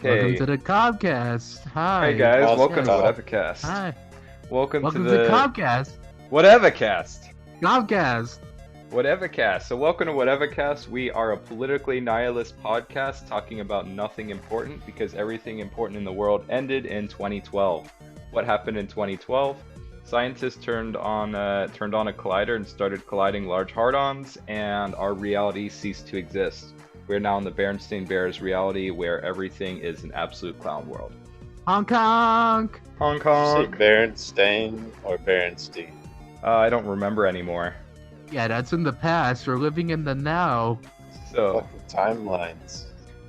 Welcome to the Cobcast. Hi. Hey guys, welcome to Yes. Whatevacast. Hi. Welcome to Welcome to the Cobcast. Whatevacast. Cobcast. Whatevacast. So welcome to Whatevacast. We are a politically nihilist podcast talking about nothing important because everything important in the world ended in 2012. What happened in 2012? Scientists turned on a collider and started colliding large hard-ons, and our reality ceased to exist. We're now in the Berenstain Bears reality where everything is an absolute clown world. Hong Kong. Hong Say Kong. Berenstain or Berenstein? I don't remember anymore. Yeah, that's in the past. We're living in the now. So Fucking timelines.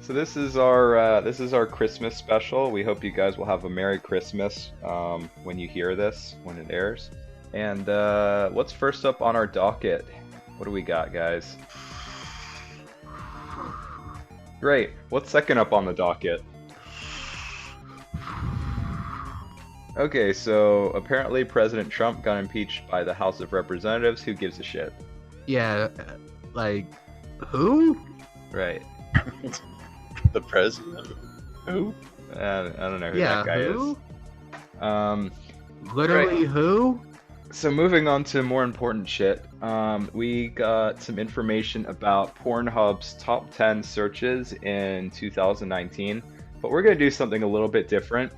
this is our Christmas special. We hope you guys will have a Merry Christmas when you hear this, when it airs. And what's first up on our docket? What do we got, guys? Great. What's second up on the docket? Okay, so apparently President Trump got impeached by the House of Representatives. Who gives a shit? Yeah, like, who? Right. The president? Who? I don't know who Yeah, that guy who? is. Literally who? So moving on to more important shit, we got some information about Pornhub's top 10 searches in 2019, but we're gonna do something a little bit different.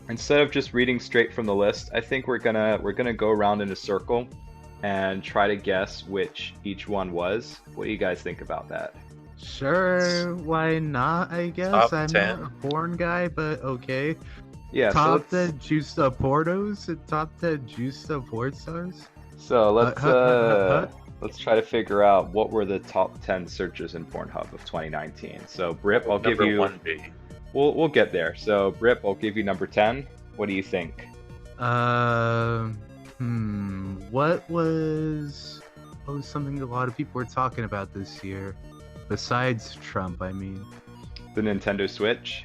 Instead of just reading straight from the list, I think we're gonna go around in a circle and try to guess which each one was. What do you guys think about that? Sure, why not, I guess. Top I'm 10. not a porn guy, but okay. Yeah, Top so 10 juiced up pornos and top 10 juiced up porn stars? let's try to figure out what were the top 10 searches in Pornhub of 2019. So Brip, I'll give Number you. 1B. We'll get there. So Brip, I'll give you number 10. What do you think? What was something a lot of people were talking about this year? Besides Trump, I mean. The Nintendo Switch.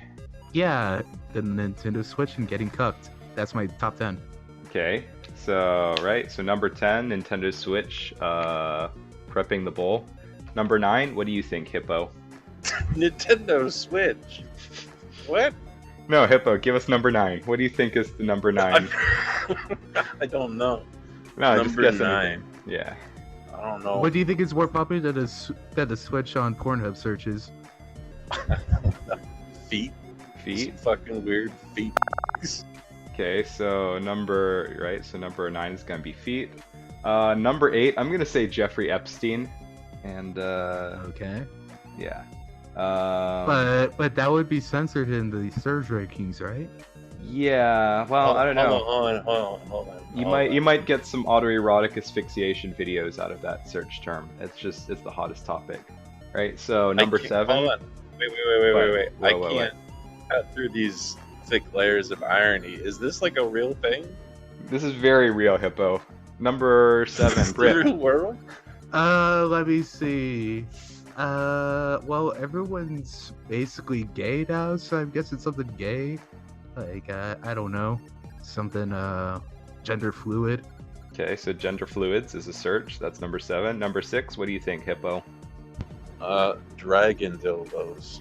Yeah, the Nintendo Switch and getting cucked. That's my top 10. Okay, so number 10, Nintendo Switch, prepping the bowl. Number 9, what do you think, Hippo? Nintendo Switch. What? No, Hippo, give us number 9. What do you think is the number 9? I don't know. No, just Number guess 9. anything. Yeah. I don't know. What do you think is more popular than the Switch on Pornhub searches? Feet? Feet? Some fucking weird feet. Okay, so number 9 is gonna be feet. Number 8, I'm gonna say Jeffrey Epstein. And, Okay. yeah. But that would be censored in the search rankings, right? Yeah, well, I don't know. Hold on. You might get some autoerotic asphyxiation videos out of that search term. It's the hottest topic, right? So number 7. Hold on. Wait. Wait. I can't cut through these thick layers of irony. Is this like a real thing? This is very real, Hippo. Number 7, The Brit. real world? Let me see. Well, everyone's basically gay now, so I'm guessing something gay. Like, I don't know. Something, gender fluid. Okay, so gender fluids is a search. That's number 7. Number 6, what do you think, Hippo? Dragon dildos.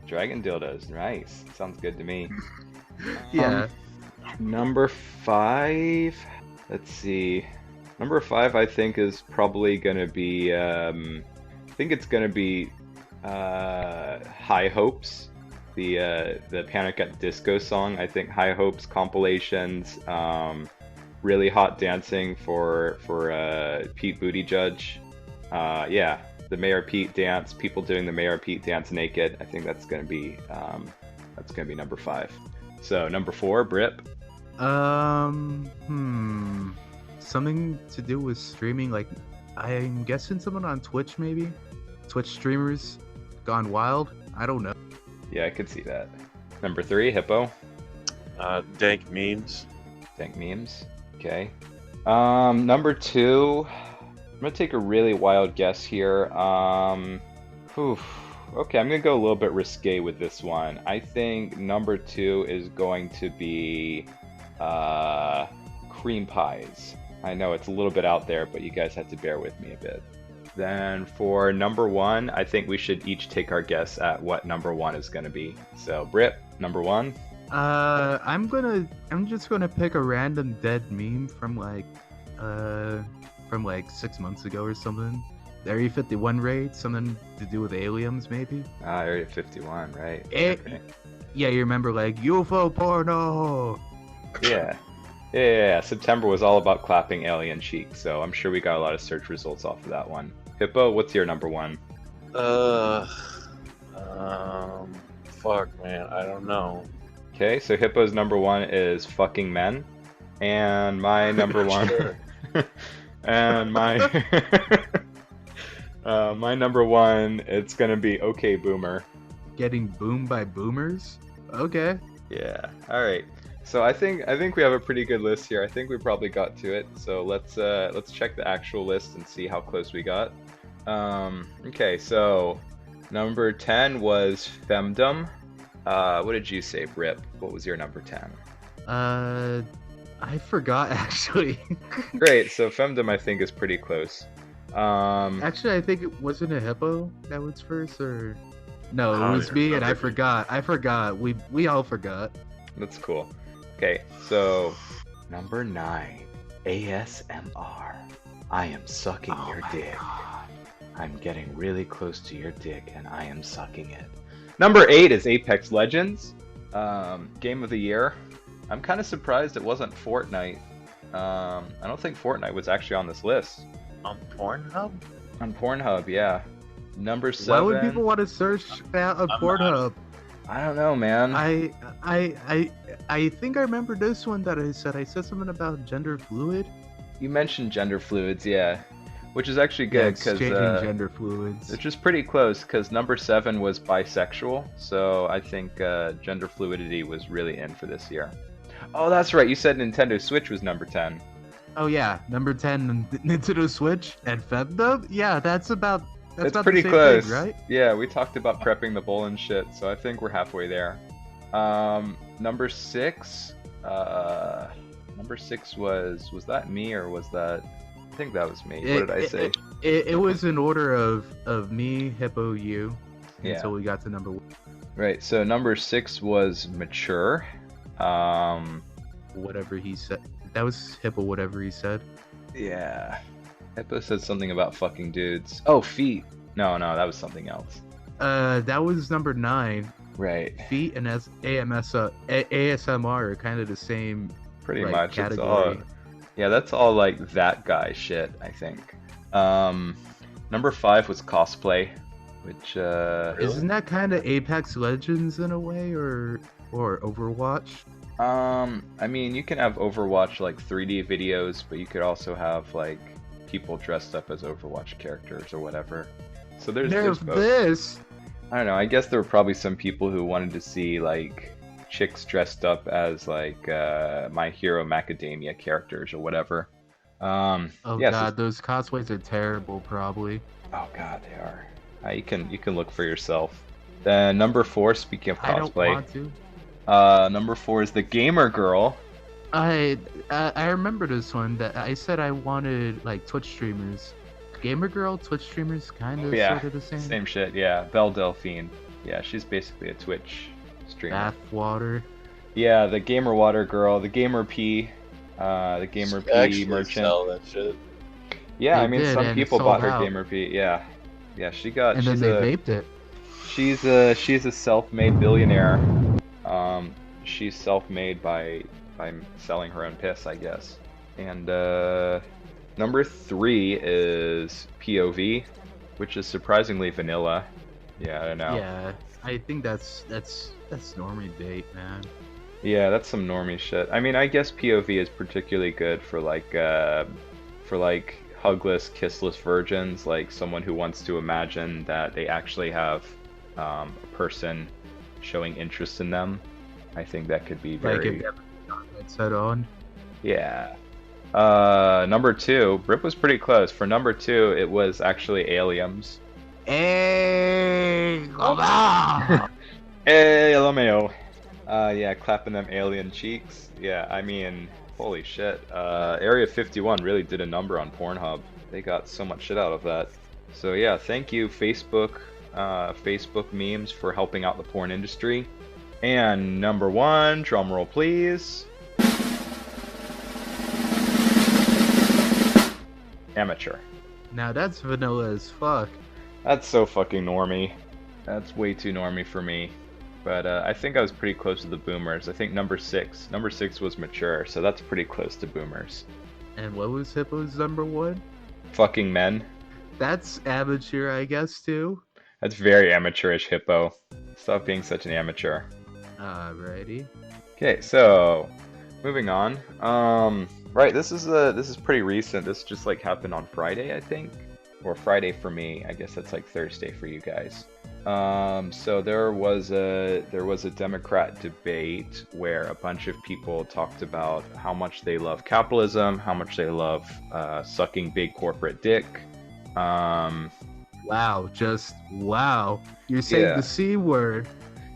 Dragon dildos. Nice. Sounds good to me. Yeah. Number 5. Let's see. Number 5, I think, is probably gonna be. I think it's gonna be High Hopes, the Panic at Disco song. I think High Hopes compilations, really hot dancing for Pete Buttigieg. Yeah, the Mayor Pete dance, people doing the Mayor Pete dance naked. I think that's gonna be number 5. So number 4, Brip. Something to do with streaming, like, I'm guessing someone on Twitch, maybe? Twitch streamers gone wild? I don't know. Yeah, I could see that. Number 3, Hippo. Dank memes. Dank memes. Okay. Number 2. I'm gonna take a really wild guess here. Okay, I'm gonna go a little bit risque with this one. I think number 2 is going to be cream pies. I know it's a little bit out there, but you guys have to bear with me a bit. Then for number one, I think we should each take our guess at what number one is going to be. So, Brip, number one. I'm just gonna pick a random dead meme from like 6 months ago or something. The Area 51 raid, something to do with aliens, maybe. Area 51, right? Okay. Yeah, you remember like UFO porno. Yeah. September was all about clapping alien cheeks, so I'm sure we got a lot of search results off of that one. Hippo, what's your number one? Fuck, man, I don't know. Okay, so Hippo's number one is fucking men, and my number one, and my my number one, it's gonna be okay boomer. Getting boomed by boomers. Okay. Yeah. All right. So I think we have a pretty good list here. I think we probably got to it. So let's check the actual list and see how close we got. Okay. So number 10 was femdom. What did you say, Brip? What was your number 10? I forgot actually. Great. So femdom, I think, is pretty close. Actually, I think it wasn't a Hippo that was first, or no, it was me, and I forgot. We all forgot. That's cool. Okay, so number 9, ASMR. I am sucking your dick. God. I'm getting really close to your dick, and I am sucking it. Number 8 is Apex Legends. Game of the year. I'm kind of surprised it wasn't Fortnite. I don't think Fortnite was actually on this list. On Pornhub? On Pornhub, yeah. Number 7. Why would people want to search that on Pornhub? I don't know, man. I think I remember this one that I said something about gender fluid. You mentioned gender fluids, yeah, which is actually good because exchanging gender fluids. Which is pretty close because number 7 was bisexual, so I think gender fluidity was really in for this year. Oh, that's right. You said Nintendo Switch was number 10. Oh yeah, number 10 Nintendo Switch and femdom. Yeah, that's about. That's it's about pretty the same close, thing, right? Yeah, we talked about prepping the bowl and shit, so I think we're halfway there. Number 6. Number 6 was that me or was that? I think that was me. What did I say? It was in order of me, Hippo, you, until we got to number 1. Right. So number 6 was mature. Whatever he said. That was Hippo. Whatever he said. Yeah. Hippo said something about fucking dudes. Oh, feet. No, that was something else. That was number 9. Right. Feet and ASMR are kind of the same. Pretty like, much. category. It's all. Yeah, that's all like that guy shit, I think. Number 5 was cosplay, which isn't that kind of Apex Legends in a way, or Overwatch? I mean, you can have Overwatch like 3D videos, but you could also have like people dressed up as Overwatch characters or whatever. So there's both. This. I don't know. I guess there were probably some people who wanted to see like chicks dressed up as like My Hero Macadamia characters or whatever. Oh god, those cosplays are terrible, probably. Oh god, they are. You can look for yourself. Then number 4, speaking of cosplay. I don't want to. Number 4 is the gamer girl. I remember this one that I said I wanted like Twitch streamers. Gamer girl, Twitch streamers, kind of sort of the same. Same shit. Yeah, Belle Delphine. Yeah, she's basically a Twitch streamer. Bath water. Yeah, the gamer water girl, the gamer P, the gamer P merchant. Sell that shit. Yeah, They I mean did, some and people sold bought her out. gamer P. Yeah, she got. And then they vaped it. She's a self-made billionaire. She's self-made by selling her own piss, I guess. And number 3 is POV, which is surprisingly vanilla. Yeah, I don't know. Yeah, I think that's normie bait, man. Yeah, that's some normie shit. I mean, I guess POV is particularly good for like hugless, kissless virgins, like someone who wants to imagine that they actually have a person showing interest in them. I think that could be very. Like if you have a headset on. Yeah. Number 2, Brip was pretty close. For number 2, it was actually aliens. Hey, come on! Hey, LMAO. Yeah, clapping them alien cheeks. Yeah, I mean, holy shit. Area 51 really did a number on Pornhub. They got so much shit out of that. So yeah, thank you Facebook memes for helping out the porn industry. And number one, drumroll please. Amateur. Now that's vanilla as fuck. That's so fucking normie. That's way too normie for me. But I think I was pretty close to the boomers. I think number six was mature, so that's pretty close to boomers. And what was Hippo's number one? Fucking men. That's amateur, I guess, too. That's very amateurish, Hippo. Stop being such an amateur. Alrighty. Okay, so moving on. Right, this is pretty recent. This just like happened on Friday, I think, or Friday for me. I guess that's like Thursday for you guys. So there was a Democrat debate where a bunch of people talked about how much they love capitalism, how much they love sucking big corporate dick. Wow, just wow. You're saying the C word.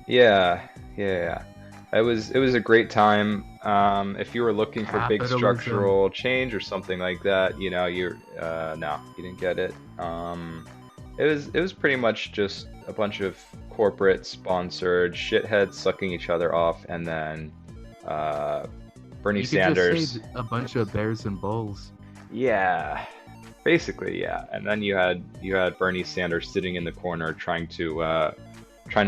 Yeah. It was a great time. If you were looking for big structural change or something like that, you know, no, you didn't get it. It was pretty much just a bunch of corporate sponsored shitheads sucking each other off, and then Bernie Sanders. Just say a bunch of bears and bulls. Yeah, basically, yeah. And then you had Bernie Sanders sitting in the corner trying to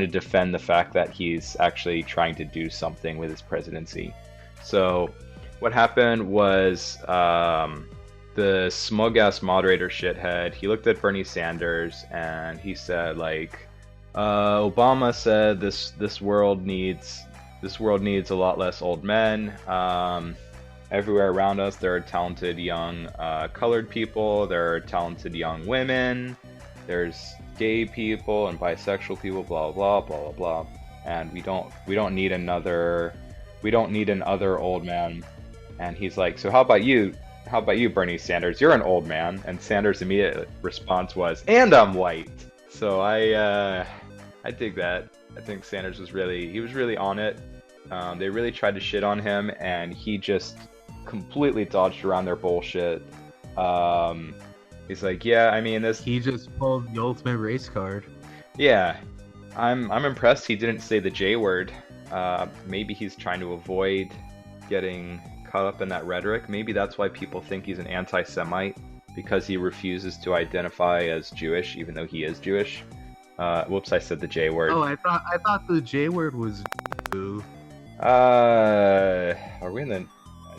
defend the fact that he's actually trying to do something with his presidency. So what happened was the smug-ass moderator shithead, he looked at Bernie Sanders and he said, like, Obama said this world needs a lot less old men. Everywhere around us there are talented young colored people, there are talented young women, there's gay people and bisexual people, blah blah blah blah blah, and we don't need another old man. And he's like, so how about you, Bernie Sanders? You're an old man. And Sanders' immediate response was, and I'm white. So I dig that. I think Sanders was really on it. They really tried to shit on him, and he just completely dodged around their bullshit. He's like, yeah, I mean this. He just pulled the ultimate race card. Yeah, I'm impressed he didn't say the J word. Maybe he's trying to avoid getting caught up in that rhetoric. Maybe that's why people think he's an anti-Semite, because he refuses to identify as Jewish, even though he is Jewish. Whoops, I said the J word. Oh, I thought the J word was. Are we in the?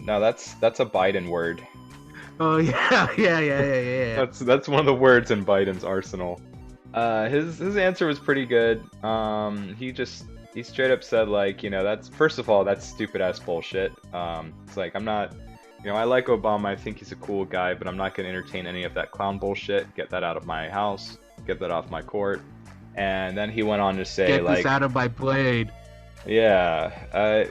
No, that's a Biden word. Oh yeah. That's one of the words in Biden's arsenal. His answer was pretty good. He straight up said, like, you know, first of all, that's stupid ass bullshit. It's like, I'm not, you know, I like Obama, I think he's a cool guy, but I'm not gonna entertain any of that clown bullshit. Get that out of my house. Get that off my court. And then he went on to say, get this out of my blade. Yeah.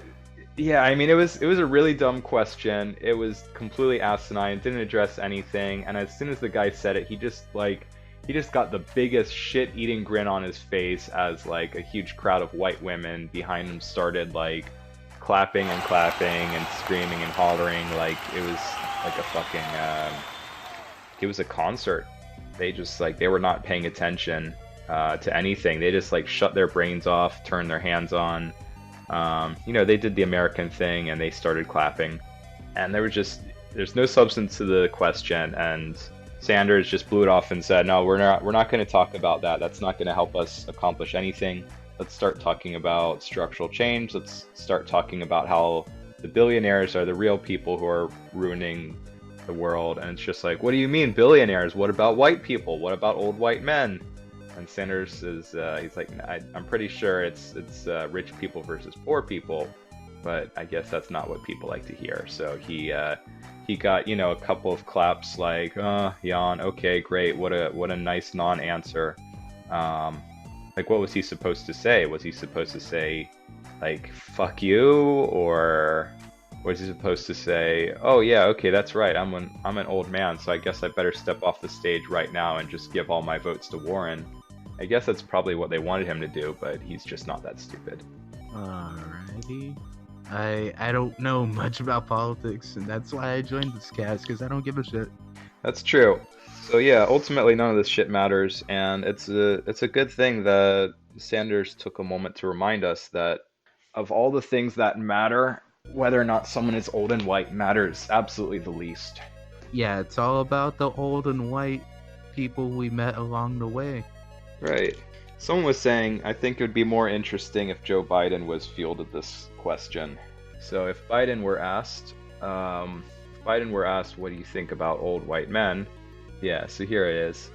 Yeah, I mean, it was a really dumb question. It was completely asinine. It didn't address anything. And as soon as the guy said it, he just got the biggest shit-eating grin on his face as, like, a huge crowd of white women behind him started, like, clapping and screaming and hollering. Like, it was like a fucking, it was a concert. They just, like, they were not paying attention to anything. They just, like, shut their brains off, turned their hands on. You know, they did the American thing and they started clapping. And there's no substance to the question, and Sanders just blew it off and said, no, we're not going to talk about that. That's not going to help us accomplish anything. Let's start talking about structural change. Let's start talking about how the billionaires are the real people who are ruining the world. And it's just like, what do you mean billionaires? What about white people? What about old white men? And Sanders is, he's like, I'm pretty sure it's rich people versus poor people, but I guess that's not what people like to hear. So he got, you know, a couple of claps, like, yawn, okay, great, what a nice non-answer. Like, what was he supposed to say? Was he supposed to say, like, fuck you, or was he supposed to say, oh yeah, okay, that's right, I'm an old man, so I guess I better step off the stage right now and just give all my votes to Warren? I guess that's probably what they wanted him to do, but he's just not that stupid. Alrighty. I don't know much about politics, and that's why I joined this cast, because I don't give a shit. That's true. So yeah, ultimately none of this shit matters, and it's a good thing that Sanders took a moment to remind us that of all the things that matter, whether or not someone is old and white matters absolutely the least. Yeah, it's all about the old and white people we met along the way. Right. Someone was saying, I think it would be more interesting if Joe Biden was fielded this question. So if Biden were asked, what do you think about old white men? Yeah, so here it is.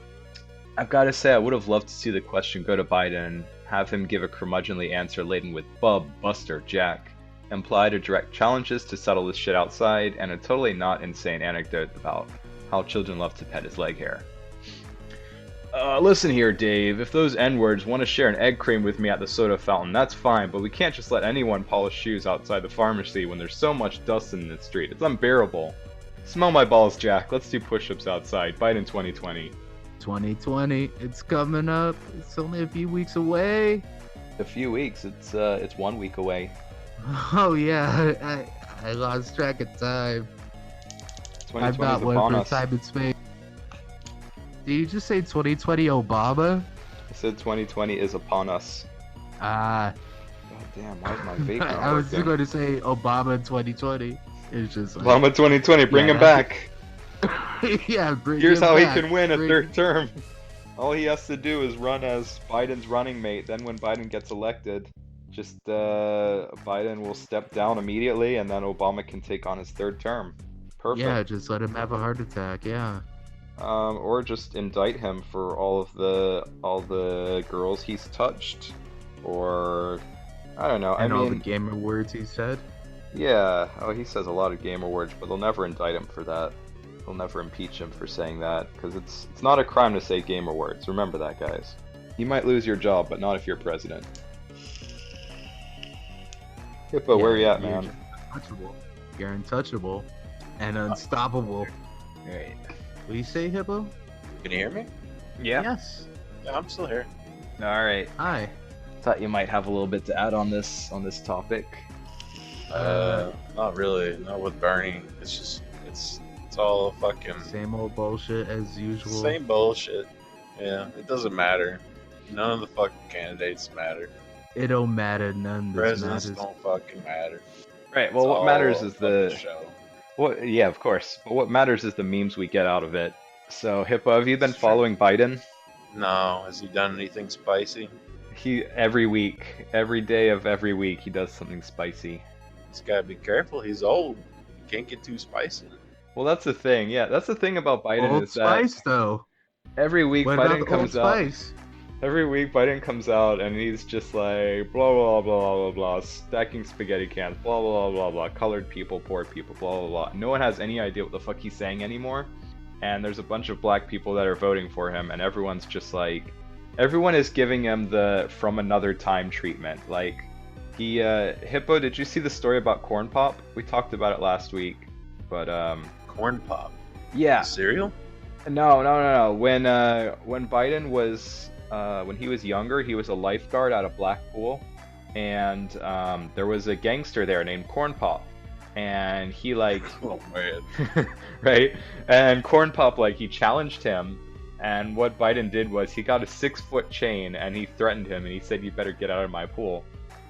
I've got to say, I would have loved to see the question go to Biden, have him give a curmudgeonly answer laden with Bub, Buster, Jack, implied or direct challenges to settle this shit outside, and a totally not insane anecdote about how children love to pet his leg hair. Listen here, Dave. If those N-words want to share an egg cream with me at the soda fountain, that's fine, but we can't just let anyone polish shoes outside the pharmacy when there's so much dust in the street. It's unbearable. Smell my balls, Jack. Let's do push-ups outside. Biden 2020. 2020, it's coming up. It's only a few weeks away. A few weeks. It's 1 week away. Oh yeah, I lost track of time. 2020 I'm not is one upon for us. time and space. Did you just say 2020 Obama? I said 2020 is upon us. Ah, God damn, why is my vape not I was just working? going to say Obama 2020. It's just like, Obama 2020, bring Yeah, him back. yeah, bring Here's him how back. he can win a Bring- third term. All he has to do is run as Biden's running mate. Then when Biden gets elected, just Biden will step down immediately, and then Obama can take on his third term. Perfect. Yeah, just let him have a heart attack. Yeah. Or just indict him for all the girls he's touched, or I don't know. And I all the mean, gamer words he said. yeah. Oh, he says a lot of gamer words, but they'll never indict him for that. They'll never impeach him for saying that, because it's not a crime to say gamer words. Remember that, guys. You might lose your job, but not if you're president. Hippo, where you at, you're man? just untouchable. You're untouchable and unstoppable. Right. What do you say, Hippo? Can you hear me? Yeah. Yes. Yeah, I'm still here. All right. Hi. Thought you might have a little bit to add on this topic. Not really. Not with Bernie. It's just it's all fucking Same old bullshit as usual. same bullshit. Yeah, it doesn't matter. None of the fucking candidates matter. It don't matter. None of this Presidents matters. don't fucking matter. Right. Well, It's what all matters a is fucking show. what. Yeah, of course. But what matters is the memes we get out of it. So, Hippo, have you been It's true. following Biden? No, has he done anything spicy? He every week, every day of every week, he does something spicy. He's gotta be careful. He's old. He can't get too spicy. Well, that's the thing. Yeah, that's the thing about Biden Old is Spice, that though. every week What about Biden the Old comes out. Spice? Every week Biden comes out and he's just like blah blah blah blah blah blah, stacking spaghetti cans, blah blah blah blah, colored people, poor people, blah blah blah. No one has any idea what the fuck he's saying anymore. And there's a bunch of black people that are voting for him, and everyone's just like, everyone is giving him the from another time treatment. Like, he, Hippo, did you see the story about Corn Pop? We talked about it last week, but Corn Pop. yeah, Cereal? no. When Biden was, when he was younger, he was a lifeguard at a black pool, and there was a gangster there named Corn Pop, and he like. Oh man. Right? And Corn Pop, like, he challenged him, and what Biden did was he got a 6-foot chain and he threatened him and he said, "You better get out of my pool."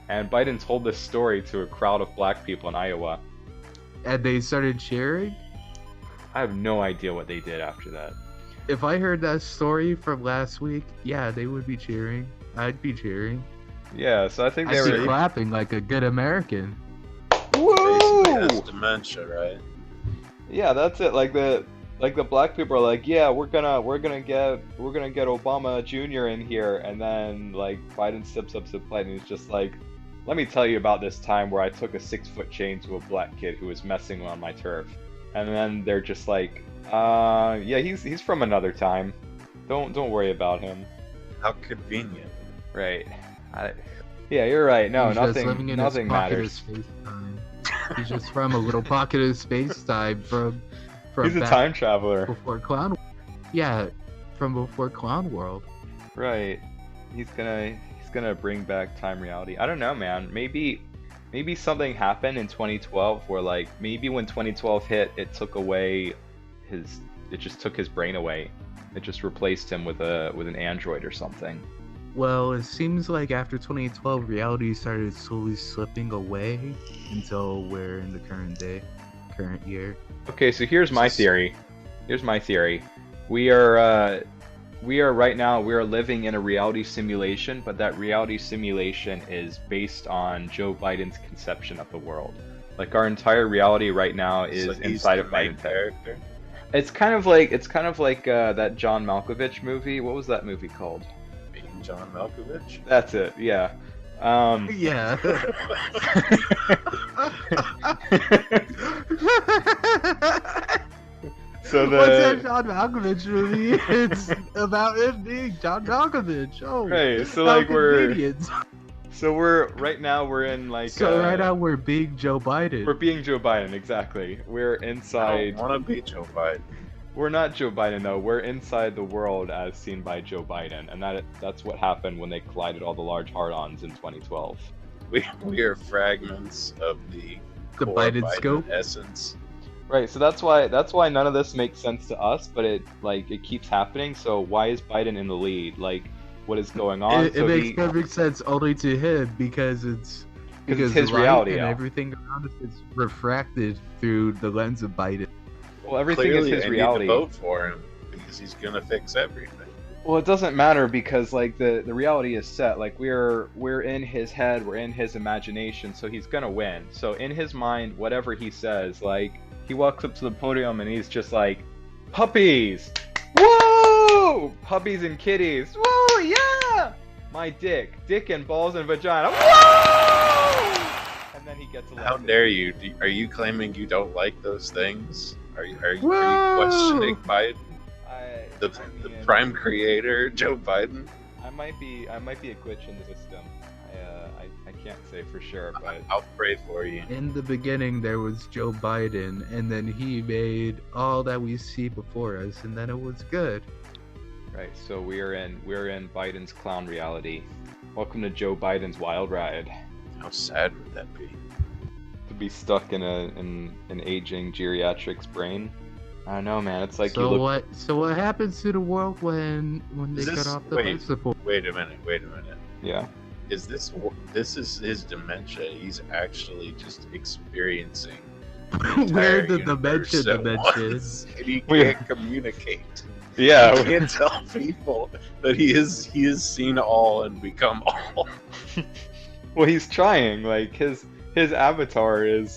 And Biden told this story to a crowd of black people in Iowa. And they started cheering? I have no idea what they did after that. If I heard that story from last week, yeah, they would be cheering. I'd be cheering. Yeah, so I think they I'd be were. clapping like a good American. Basically has Woo! dementia, right? Yeah, that's it. Like the black people are like, yeah, we're gonna get Obama Jr. in here, and then like Biden steps up to the plate and he's just like, "Let me tell you about this time where I took a 6-foot chain to a black kid who was messing on my turf," and then they're just like, yeah, he's from another time. Don't worry about him. How convenient. Right. Yeah, you're right. No, He's just living in nothing his pocket matters. of space-time. He's just from a little pocket of space-time from He's a back time traveler. before Clown. Yeah, from before Clown World. Right. He's gonna bring back time reality. I don't know, man. Maybe something happened in 2012 where like maybe when 2012 hit, it just took his brain away. It just replaced him with an android or something. Well, it seems like after 2012, reality started slowly slipping away until we're in the current year. Okay, so here's my theory. We are right now living in a reality simulation, but that reality simulation is based on Joe Biden's conception of the world. Like our entire reality right now is inside of Biden's character. It's kind of like that John Malkovich movie. What was that movie called? Being John Malkovich. That's it. Yeah. Yeah. So What's that John Malkovich movie? It's about it being John Malkovich. Oh, right. So how like convenient. we're right now we're in like. So right now we're being Joe Biden. We're being Joe Biden, exactly. We're inside. I don't want to be Joe Biden. We're not Joe Biden though. We're inside the world as seen by Joe Biden, and that's what happened when they collided all the large hard-ons in 2012. We are fragments of the core Biden scope essence. Right. So that's why none of this makes sense to us, but it keeps happening. So why is Biden in the lead? Like, what is going on? It makes perfect sense only to him because it's his light reality and now. everything around us is refracted through the lens of Biden. Well, everything Clearly, is his I reality. need to vote for him because he's gonna fix everything. Well, it doesn't matter because like the reality is set. Like we're in his head, we're in his imagination, so he's gonna win. So in his mind, whatever he says, like he walks up to the podium and he's just like, puppies, whoa, puppies and kitties, whoa, yeah, my dick and balls and vagina, whoa, and then he gets elected. How dare you? Are you claiming you don't like those things? Are you questioning Biden? The prime creator, Joe Biden? I might be a glitch in the system. I can't say for sure, but I'll pray for you. In the beginning, there was Joe Biden, and then he made all that we see before us, and then it was good. right. So we're in Biden's clown reality. Welcome to Joe Biden's wild ride. How sad would that be? To be stuck in an aging geriatric's brain. I don't know, man. It's like So what happens to the world when they cut off the life support? Wait a minute. Yeah. This is his dementia. He's actually just experiencing Where the dementia is. And he can't communicate. Yeah. He can't tell people that he is seen all and become all. Well, he's trying. Like his avatar is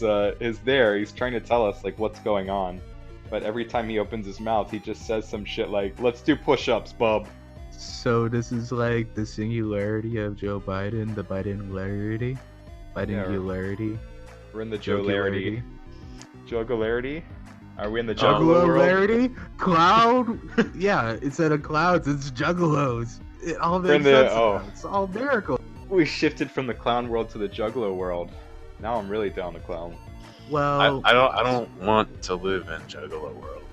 there. He's trying to tell us like what's going on. But every time he opens his mouth, he just says some shit like, "Let's do push-ups, bub." So this is like the singularity of Joe Biden, the Bidengularity. Bidengularity. We're in the Juggalarity. Juggalarity? Are we in the Juggalo world? Juggalarity? Cloud? Yeah, instead of clouds, it's juggalos. It all makes sense. It's all miracle. We shifted from the clown world to the Juggalo world. Now I'm really down the clown. Well, I don't want to live in Juggalo world.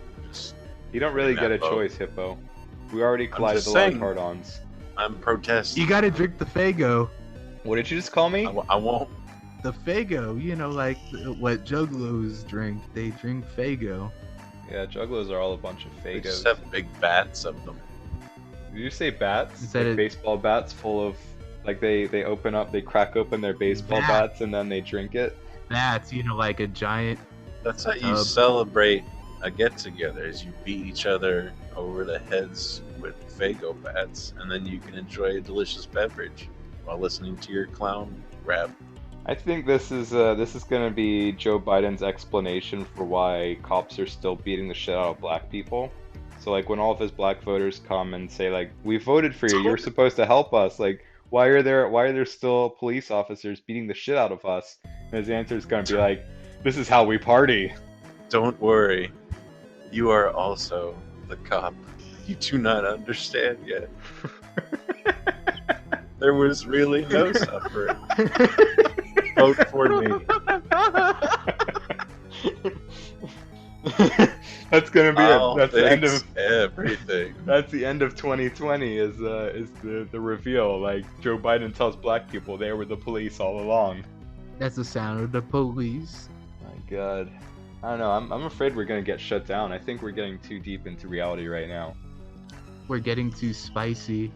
You don't really get a choice, Hippo. We already collided the large hard-ons. I'm protesting. you gotta drink the Fago. What did you just call me? I won't. The Fago, like what juggalos drink. They drink Fago. Yeah, Juggalos are all a bunch of They Fagos. just have big bats of them. Did you say bats? Is that Like it? baseball bats full of... Like they crack open their baseball bats and then they drink it? That's, like a giant... That's how you celebrate a get-together, is you beat each other over the heads with Fago bats, and then you can enjoy a delicious beverage while listening to your clown rap. I think this is going to be Joe Biden's explanation for why cops are still beating the shit out of black people. So like when all of his black voters come and say like, "We voted for you. You're supposed to help us." Like, why are there still police officers beating the shit out of us? And his answer is going to be like, "This is how we party." Don't worry. You are also the cop. You do not understand yet. There was really no suffering. Vote for me. That's gonna be it. That's the end of everything. That's the end of 2020. Is the reveal? Like Joe Biden tells black people they were the police all along. That's the sound of the police. My God, I don't know. I'm afraid we're gonna get shut down. I think we're getting too deep into reality right now. we're getting too spicy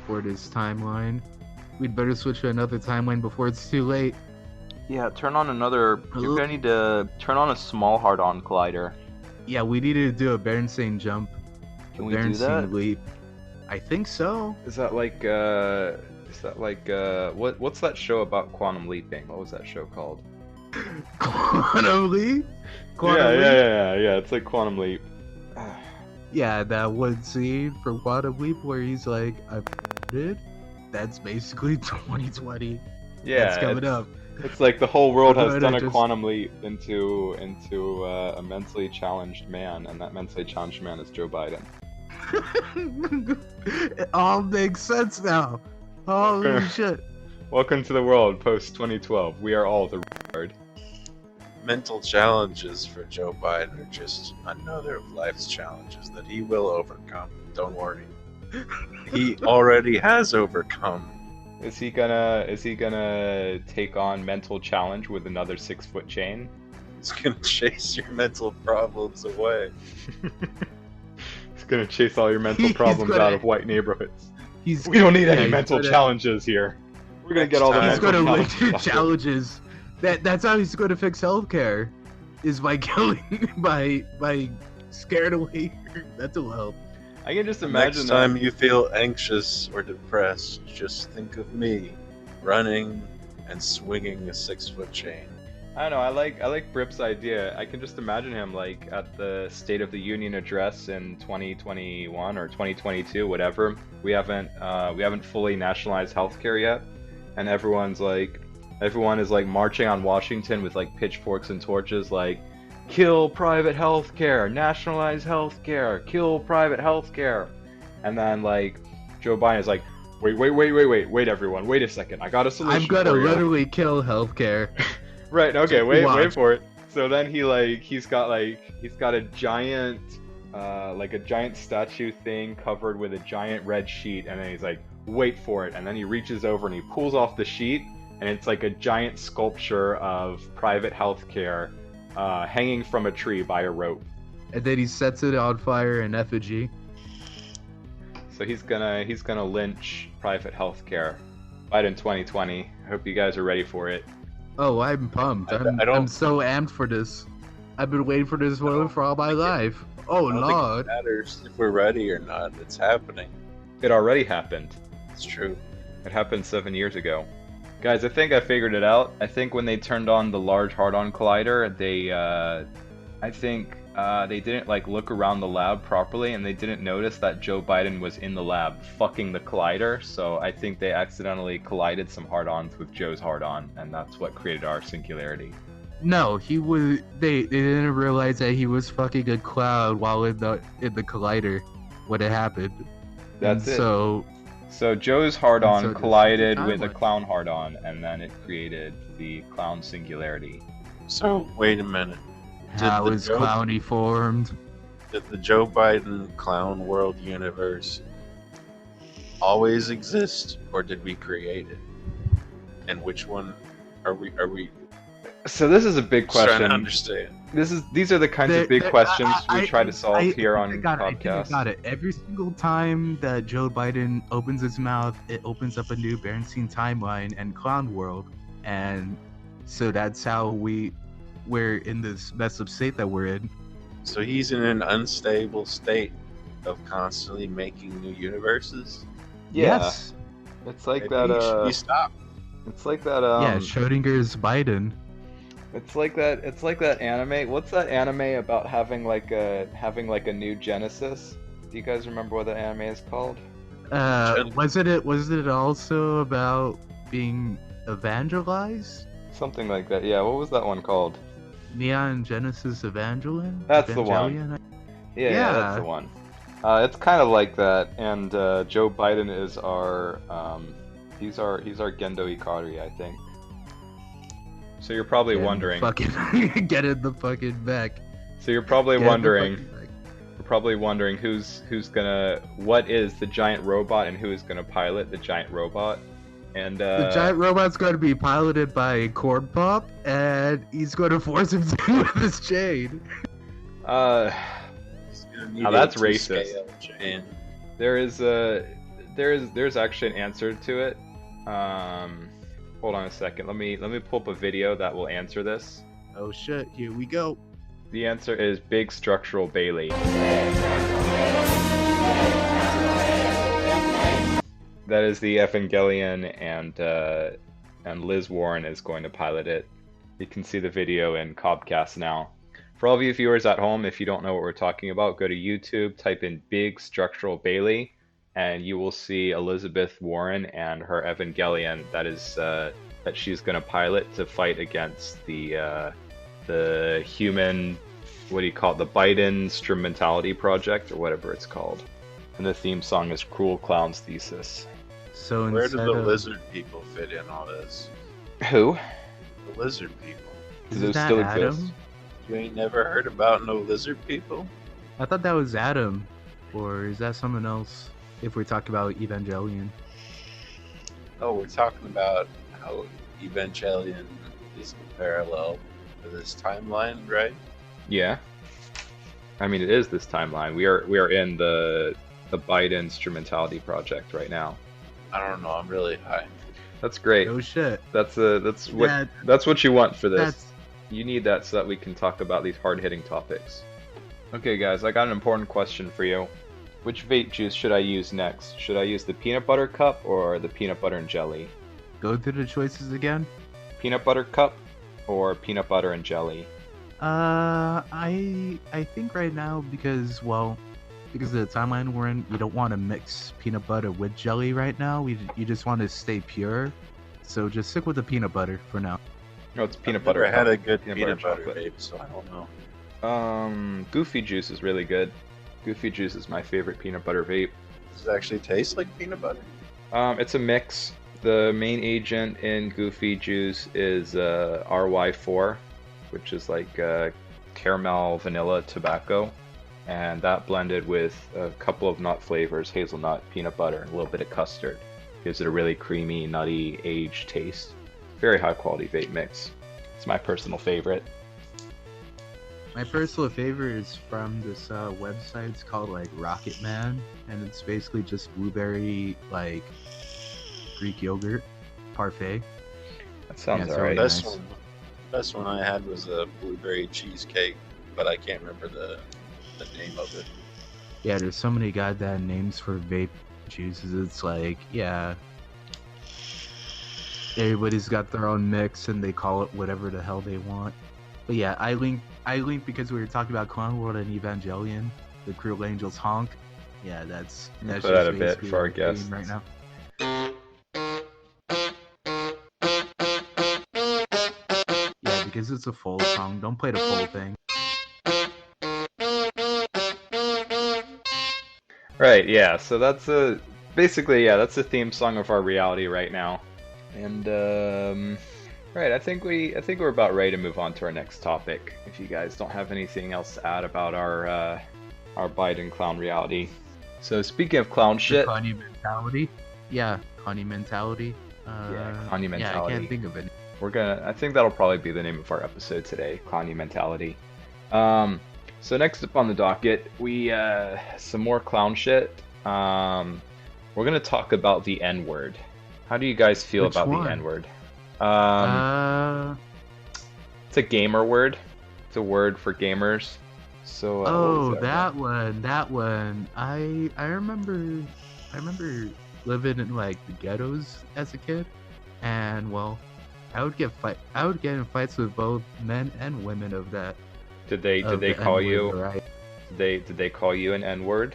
for this timeline. We'd better switch to another timeline before it's too late. Yeah, turn on another. You're gonna need to turn on a small hard-on collider. Yeah, we needed to do a Berenstain jump. Can a we do Berenstain that? leap. I think so. Is that like what's that show about quantum leaping? What was that show called? Quantum leap? Yeah. It's like Quantum Leap. Yeah, that one scene from Quantum Leap where he's like, I did? That's basically 2020. Yeah, That's coming up. It's like the whole world has We're done gonna a just- quantum leap into a mentally challenged man, and that mentally challenged man is Joe Biden. It all makes sense now. Holy Okay. shit. Welcome to the world post 2012. We are all the retard. Mental challenges for Joe Biden are just another of life's challenges that he will overcome. Don't worry. He already has overcome. Is he gonna take on mental challenge with another 6-foot chain? It's gonna chase your mental problems away. He's gonna chase all your mental He's problems gonna- out of white neighborhoods. He's We don't need any he's mental gonna- challenges here. We're gonna get all the He's mental He's gonna challenges. lick challenges. That's how he's gonna fix healthcare. Is by killing by scared away your mental health. I can just imagine Next that. time you feel anxious or depressed, just think of me running and swinging a 6-foot chain. I don't know. I like Brip's idea. I can just imagine him like at the State of the Union address in 2021 or 2022, whatever. We haven't fully nationalized healthcare yet, and everyone is like marching on Washington with like pitchforks and torches, like kill private healthcare, nationalize healthcare, kill private healthcare, and then like Joe Biden is like, wait, everyone, wait a second, I got a solution. I'm gonna for you. literally kill healthcare. Right. Okay. Wait Watch. for it. So then he's got a giant statue thing covered with a giant red sheet, and then he's like, wait for it, and then he reaches over and he pulls off the sheet, and it's like a giant sculpture of private healthcare hanging from a tree by a rope. And then he sets it on fire in effigy. So he's gonna lynch private healthcare. Biden 2020. I hope you guys are ready for it. Oh, I'm pumped. I don't- I'm so amped for this. I've been waiting for this moment for all my life. Oh I don't think it lord. matters if we're ready or not. It's happening. It already happened. It's true. It happened 7 years ago. Guys, I think I figured it out. I think when they turned on the Large Hadron Collider, they didn't like look around the lab properly, and they didn't notice that Joe Biden was in the lab fucking the collider. So I think they accidentally collided some hard-ons with Joe's hard-on, and that's what created our singularity. No, he was. They didn't realize that he was fucking a cloud while in the collider when it happened. That's And it. So Joe's So hard-on this is collided the with a timeline. clown hard-on, and then it created the clown singularity. So, wait a minute. how the is Joe- Clowny formed? Did the Joe Biden clown world universe always exist, or did we create it? And which one are we So this is a big trying question. to understand? These are the kinds of big questions we try to solve here on I got podcast. it. Every single time that Joe Biden opens his mouth, it opens up a new Berenstain timeline and Clown World, and so that's how we're in this messed up state that we're in. So he's in an unstable state of constantly making new universes. Yeah, Yes. it's like Maybe he should that. be stopped. It's like that. Yeah, Schrodinger's Biden. It's like that anime. What's that anime about having like a new Genesis? Do you guys remember what that anime is called? Was it also about being evangelized? Something like that. Yeah. What was that one called? Neon Genesis Evangelion? That's the one. Evangelion? Yeah, that's Yeah. the one. It's kind of like that, and Joe Biden is our he's our Gendo Ikari, I think. So you're probably wondering. Fucking get in the fucking back. So you're probably Get in the wondering. fucking back. You're probably wondering what is the giant robot and who is gonna pilot the giant robot, and The giant robot's going to be piloted by Corn Pop, and he's going to force him to with his chain. He's gonna need Now that's a racist. two-scale chain. there's actually an answer to it. Hold on a second. Let me pull up a video that will answer this. Oh shit, here we go. The answer is big structural Bailey. That is the Evangelion, and Liz Warren is going to pilot it. You can see the video in Cobcast now. For all of you viewers at home, if you don't know what we're talking about, go to YouTube, type in big structural Bailey, and you will see Elizabeth Warren and her Evangelion that she's going to pilot to fight against the human, what do you call it, the Biden Instrumentality Project, or whatever it's called. And the theme song is Cruel Clown's Thesis. So Where do instead the of... lizard people fit in all this? Who? The lizard people. Do Isn't those that still Adam? exist? You ain't never heard about no lizard people? I thought that was Adam, or is that someone else? If we're talking about Evangelion. Oh, we're talking about how Evangelion is parallel to this timeline, right? Yeah. I mean, it is this timeline. We are in the Biden Instrumentality Project right now. I don't know. I'm really high. That's great. Oh shit. That's what you want for this. You need that so that we can talk about these hard-hitting topics. Okay, guys, I got an important question for you. Which vape juice should I use next? Should I use the peanut butter cup or the peanut butter and jelly? Go through the choices again. Peanut butter cup or peanut butter and jelly? I think right now because of the timeline we're in, you don't want to mix peanut butter with jelly right now. You just want to stay pure. So just stick with the peanut butter for now. No, it's peanut I've butter. never had a good peanut peanut butter butter chocolate. vape, so I don't know. Goofy juice is really good. Goofy juice is my favorite peanut butter vape. Does it actually taste like peanut butter? It's a mix. The main agent in Goofy juice is RY4, which is like caramel vanilla tobacco, and that blended with a couple of nut flavors, hazelnut, peanut butter, and a little bit of custard, gives it a really creamy, nutty, aged taste. Very high quality vape mix. It's my personal favorite. My personal favorite is from this website. It's called like Rocket Man, and it's basically just blueberry like Greek yogurt parfait. That sounds Yeah, it's alright. really Best nice. best one I had was a blueberry cheesecake, but I can't remember the name of it. Yeah, there's so many goddamn names for vape juices. It's like, yeah, everybody's got their own mix and they call it whatever the hell they want. But yeah, I linked because we were talking about Clown World and Evangelion, the Cruel Angels honk. Yeah, that's Put just that a bit basically for our what we're doing guests. right now. Yeah, because it's a full song. Don't play the full thing. Right, yeah, so that's basically, yeah, that's the theme song of our reality right now. And right, I think we're about ready to move on to our next topic. If you guys don't have anything else to add about our Biden clown reality. So speaking of clown shit, Kanye mentality. Yeah, Kanye mentality. Kanye Yeah, I mentality. can't think of it. I think that'll probably be the name of our episode today, Kanye mentality. So next up on the docket, we some more clown shit. We're gonna talk about the N-word. How do you guys feel Which about one? the N-word? It's a gamer word. It's a word for gamers. So what was that one. I remember living in like the ghettos as a kid, and well, I would get in fights with both men and women of that. Did they the call N-word you? variety. Did they call you an N-word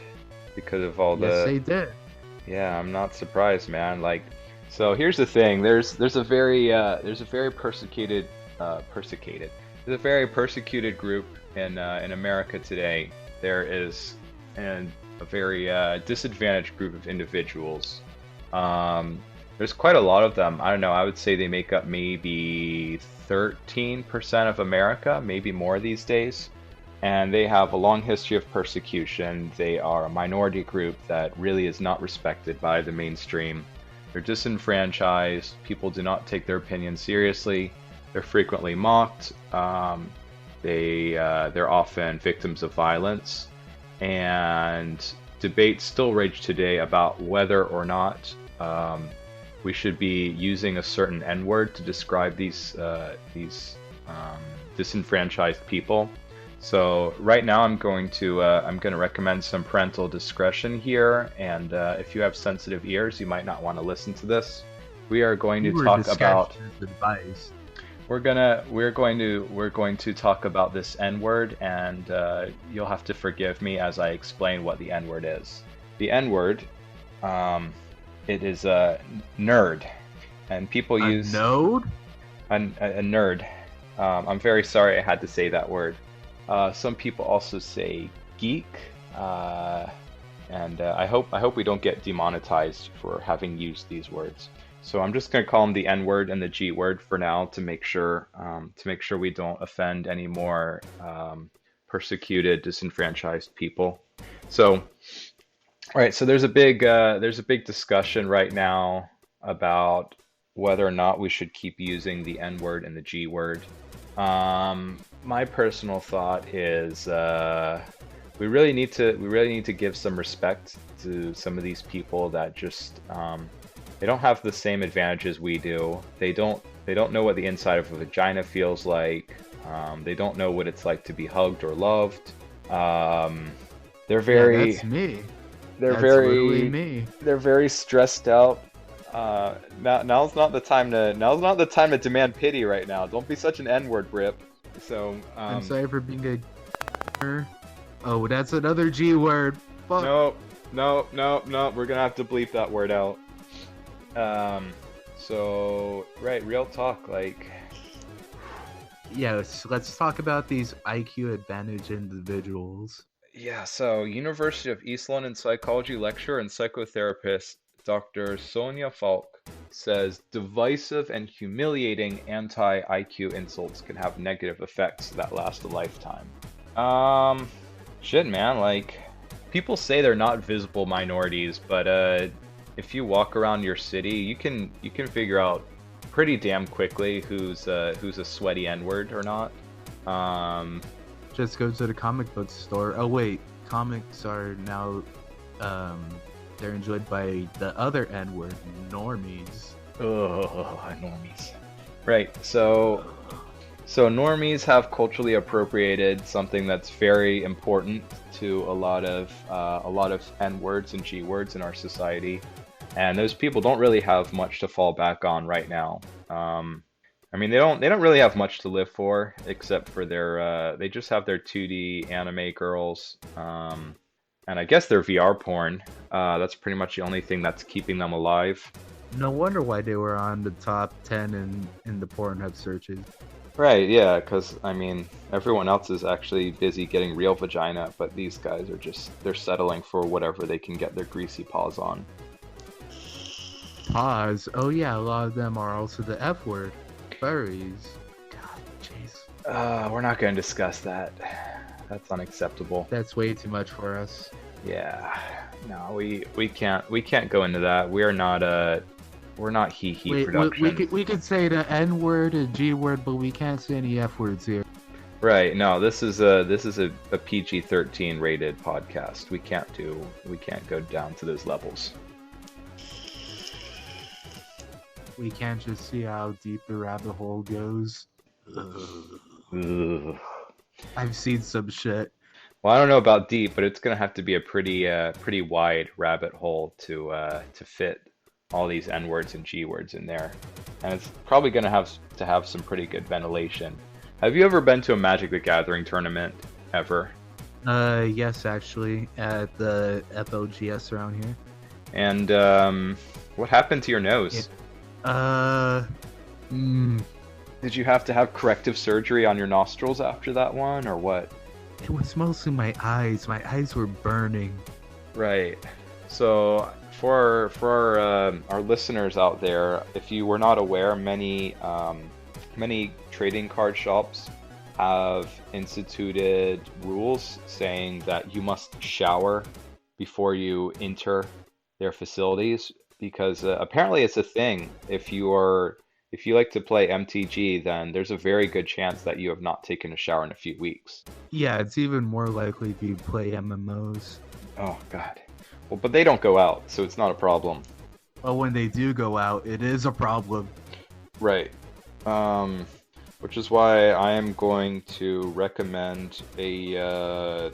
because of all Yes, the? they did. Yeah, I'm not surprised, man. Like, so here's the thing. There's a very persecuted group in America today. There is a very disadvantaged group of individuals. There's quite a lot of them. I don't know. I would say they make up maybe 13% of America, maybe more these days. And they have a long history of persecution. They are a minority group that really is not respected by the mainstream. They're disenfranchised. People do not take their opinions seriously. They're frequently mocked. They're often victims of violence. And debates still rage today about whether or not we should be using a certain N-word to describe these disenfranchised people. So right now I'm going to recommend some parental discretion here, and if you have sensitive ears, you might not want to listen to this. We are going to talk about advice. we're going to talk about this N-word, and you'll have to forgive me as I explain what the N-word is. The N-word, it is a nerd, and people use node. A nerd. I'm very sorry I had to say that word. Some people also say geek, and I hope we don't get demonetized for having used these words. So I'm just going to call them the N-word and the G-word for now to make sure we don't offend any more persecuted, disenfranchised people. So, all right. So there's a big discussion right now about whether or not we should keep using the N-word and the G-word. My personal thought is we really need to give some respect to some of these people that just they don't have the same advantages we do. They don't know what the inside of a vagina feels like. They don't know what it's like to be hugged or loved. They're very. Yeah, that's me. That's literally me. They're very stressed out. Now's not the time to demand pity right now. Don't be such an N-word, Brip. So I'm sorry for being a. Oh, that's another G word. Fuck. No. We're gonna have to bleep that word out. So right, real talk, like. Yes, let's talk about these IQ advantage individuals. Yeah, so University of East London psychology lecturer and psychotherapist Dr. Sonia Falk says divisive and humiliating anti-IQ insults can have negative effects that last a lifetime. Shit, man, like, people say they're not visible minorities, but if you walk around your city, you can figure out pretty damn quickly who's a sweaty N-word or not. Just go to the comic book store. Oh wait, comics are now they're enjoyed by the other N-word, normies. Oh, normies. Right. So normies have culturally appropriated something that's very important to a lot of N-words and G-words in our society, and those people don't really have much to fall back on right now. I mean, they don't really have much to live for, except for their they just have their 2D anime girls, and I guess their VR porn. That's pretty much the only thing that's keeping them alive. No wonder why they were on the top 10 in the Pornhub searches. Right, yeah, because I mean, everyone else is actually busy getting real vagina, but these guys are they're settling for whatever they can get their greasy paws on. Paws? Oh yeah, a lot of them are also the F word. Furries. God, jeez. We're not going to discuss that. That's unacceptable. That's way too much for us. Yeah. No, we can't go into that. We're not hee production. We could say the N word and G word, but we can't say any F words here. Right. No, this is a PG-13 rated podcast. We can't go down to those levels. We can't just see how deep the rabbit hole goes. Ugh. I've seen some shit. Well, I don't know about deep, but it's gonna have to be a pretty wide rabbit hole to fit all these N words and G words in there, and it's probably gonna have to have some pretty good ventilation. Have you ever been to a Magic the Gathering tournament ever? Yes, actually, at the FLGS around here. And what happened to your nose? Did you have to have corrective surgery on your nostrils after that one, or what? It was mostly my eyes. My eyes were burning. Right. So for our listeners out there, if you were not aware, many trading card shops have instituted rules saying that you must shower before you enter their facilities, because apparently it's a thing. If you like to play MTG, then there's a very good chance that you have not taken a shower in a few weeks. Yeah, it's even more likely if you play MMOs. Oh God. Well, but they don't go out, so it's not a problem. But when they do go out, it is a problem. Right. Which is why I am going to recommend a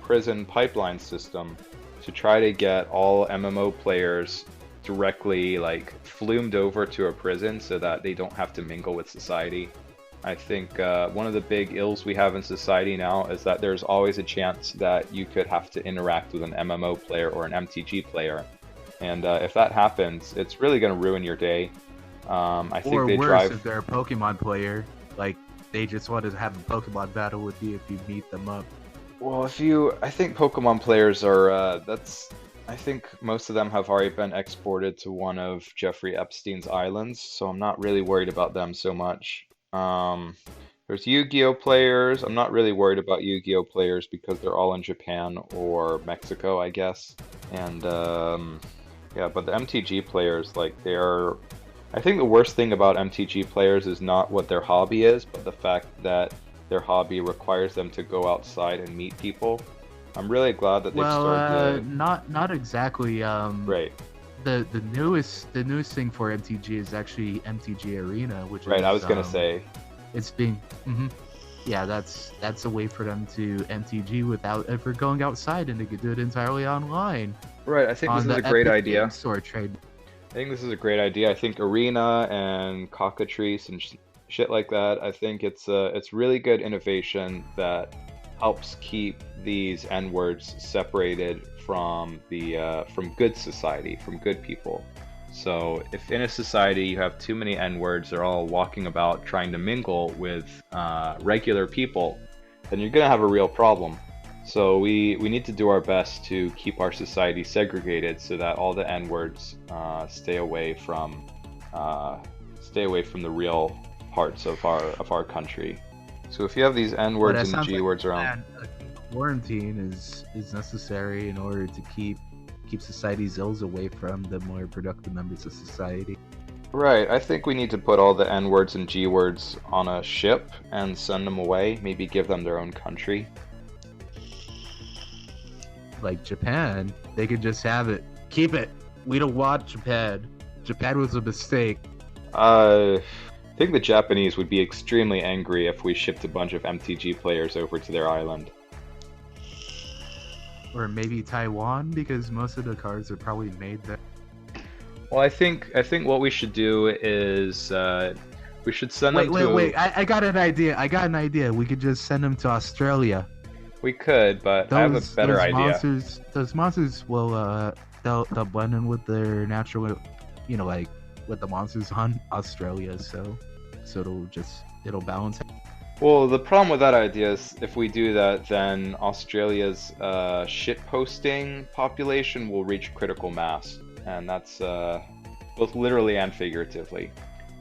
prison pipeline system to try to get all MMO players directly like flumed over to a prison so that they don't have to mingle with society. I think one of the big ills we have in society now is that there's always a chance that you could have to interact with an MMO player or an MTG player. And if that happens, it's really going to ruin your day. I think Or they worse, drive. if they're a Pokemon player, like they just want to have a Pokemon battle with you if you meet them up. Well, I think Pokemon players are, I think most of them have already been exported to one of Jeffrey Epstein's islands, so I'm not really worried about them so much. There's Yu-Gi-Oh players. I'm not really worried about Yu-Gi-Oh players because they're all in Japan or Mexico, I guess. And, yeah, but the MTG players, like, I think the worst thing about MTG players is not what their hobby is, but the fact that their hobby requires them to go outside and meet people. I'm really glad that they've started. Not exactly. Right. The newest thing for MTG is actually MTG Arena, which Right. is, I was gonna say. it's being. Yeah, that's a way for them to MTG without ever going outside, and they could do it entirely online. Right. I think this on is the a great Epic idea. Games Store trade. I think this is a great idea. I think Arena and Cockatrice and shit like that. I think it's really good innovation that helps keep these N-words separated from the from good society, from good people. So if in a society you have too many N-words, they're all walking about trying to mingle with regular people, then you're gonna have a real problem. So we need to do our best to keep our society segregated so that all the N-words stay away from the real parts of our country. So if you have these N-words and G-words around, quarantine is necessary in order to keep society's ills away from the more productive members of society. right? I think we need to put all the N-words and G-words on a ship and send them away. Maybe give them their own country. Like Japan, they could just have it. Keep it. We don't want Japan. Japan was a mistake. I think the Japanese would be extremely angry if we shipped a bunch of MTG players over to their island. Or maybe Taiwan, because most of the cards are probably made there. Well, I think what we should do is we should send them to. Wait! I got an idea. We could just send them to Australia. We could, but I have a better idea. Those monsters will they'll blend in with their natural, like with the monsters on Australia. So it'll balance. Well, the problem with that idea is if we do that, then Australia's shitposting population will reach critical mass, and that's both literally and figuratively,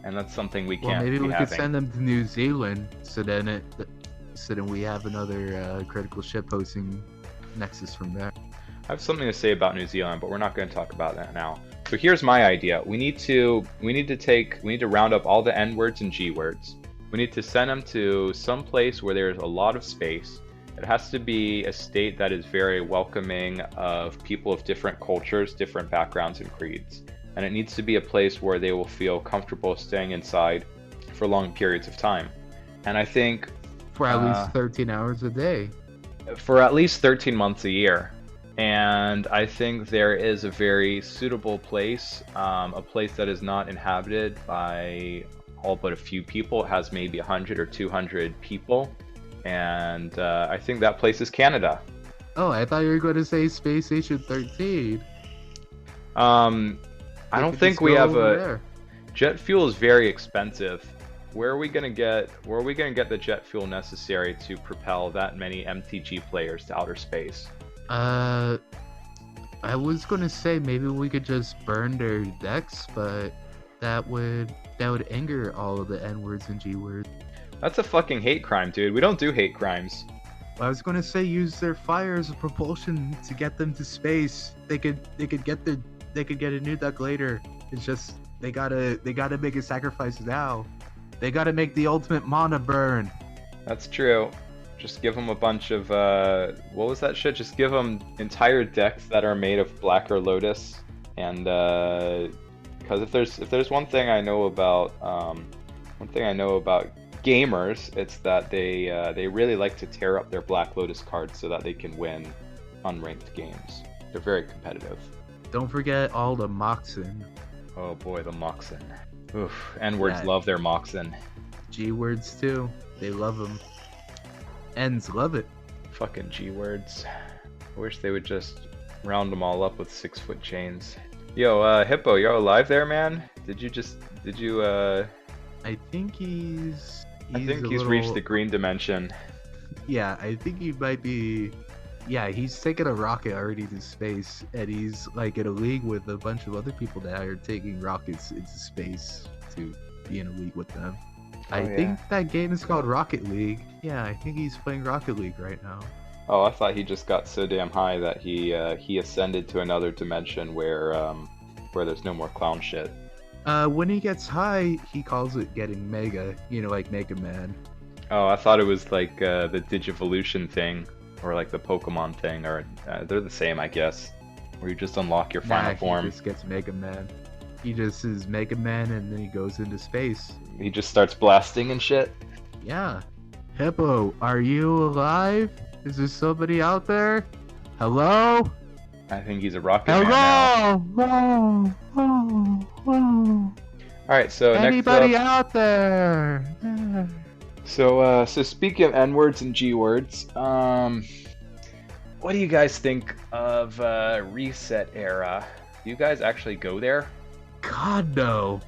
and that's something we can't. Well, maybe be we having. could send them to New Zealand, so then we have another critical shitposting nexus from there. I have something to say about New Zealand, but we're not going to talk about that now. So here's my idea. We need to round up all the N words and G words. We need to send them to some place where there's a lot of space. It has to be a state that is very welcoming of people of different cultures, different backgrounds and creeds. And it needs to be a place where they will feel comfortable staying inside for long periods of time. And I think for at least 13 hours a day. For at least 13 months a year. And I think there is a very suitable place, a place that is not inhabited by all but a few people. It has maybe 100 or 200 people. And I think that place is Canada. Oh, I thought you were going to say Space Station 13. I don't think we have a... Jet fuel is very expensive. Where are we gonna get the jet fuel necessary to propel that many MTG players to outer space? I was gonna say maybe we could just burn their decks, but that would anger all of the N words and G words. That's a fucking hate crime, dude. We don't do hate crimes. I was gonna say use their fire as a propulsion to get them to space. They could get a new deck later. It's just they gotta make a sacrifice now. They gotta make the ultimate mana burn. That's true. Just give them a bunch of what was that shit? Just give them entire decks that are made of Black or Lotus, and because if there's one thing I know about gamers, it's that they really like to tear up their Black Lotus cards so that they can win unranked games. They're very competitive. Don't forget all the Moxen. Oh boy, the Moxen. Oof, N-words love their Moxen. G-words too. They love them. N's love it. Fucking G-words. I wish they would just round them all up with 6-foot chains. Yo, Hippo, you're alive there, man? Did you I think he's reached the green dimension. Yeah, I think he might be. Yeah, he's taken a rocket already to space, and he's like in a league with a bunch of other people that are taking rockets into space to be in a league with them. I think that game is called Rocket League. Yeah, I think he's playing Rocket League right now. Oh, I thought he just got so damn high that he ascended to another dimension where there's no more clown shit. When he gets high, he calls it getting mega. You know, like Mega Man. Oh, I thought it was like the Digivolution thing, or like the Pokemon thing, or they're the same, I guess. Where you just unlock your final form. He just gets Mega Man. He just is Mega Man, and then he goes into space. He just starts blasting and shit. Yeah. Hippo, are you alive? Is there somebody out there? Hello? I think he's a rocket man now. Hello? Whoa. Alright, so anybody next up... out there? So speaking of N-words and G-words, what do you guys think of Reset Era? Do you guys actually go there? God, no.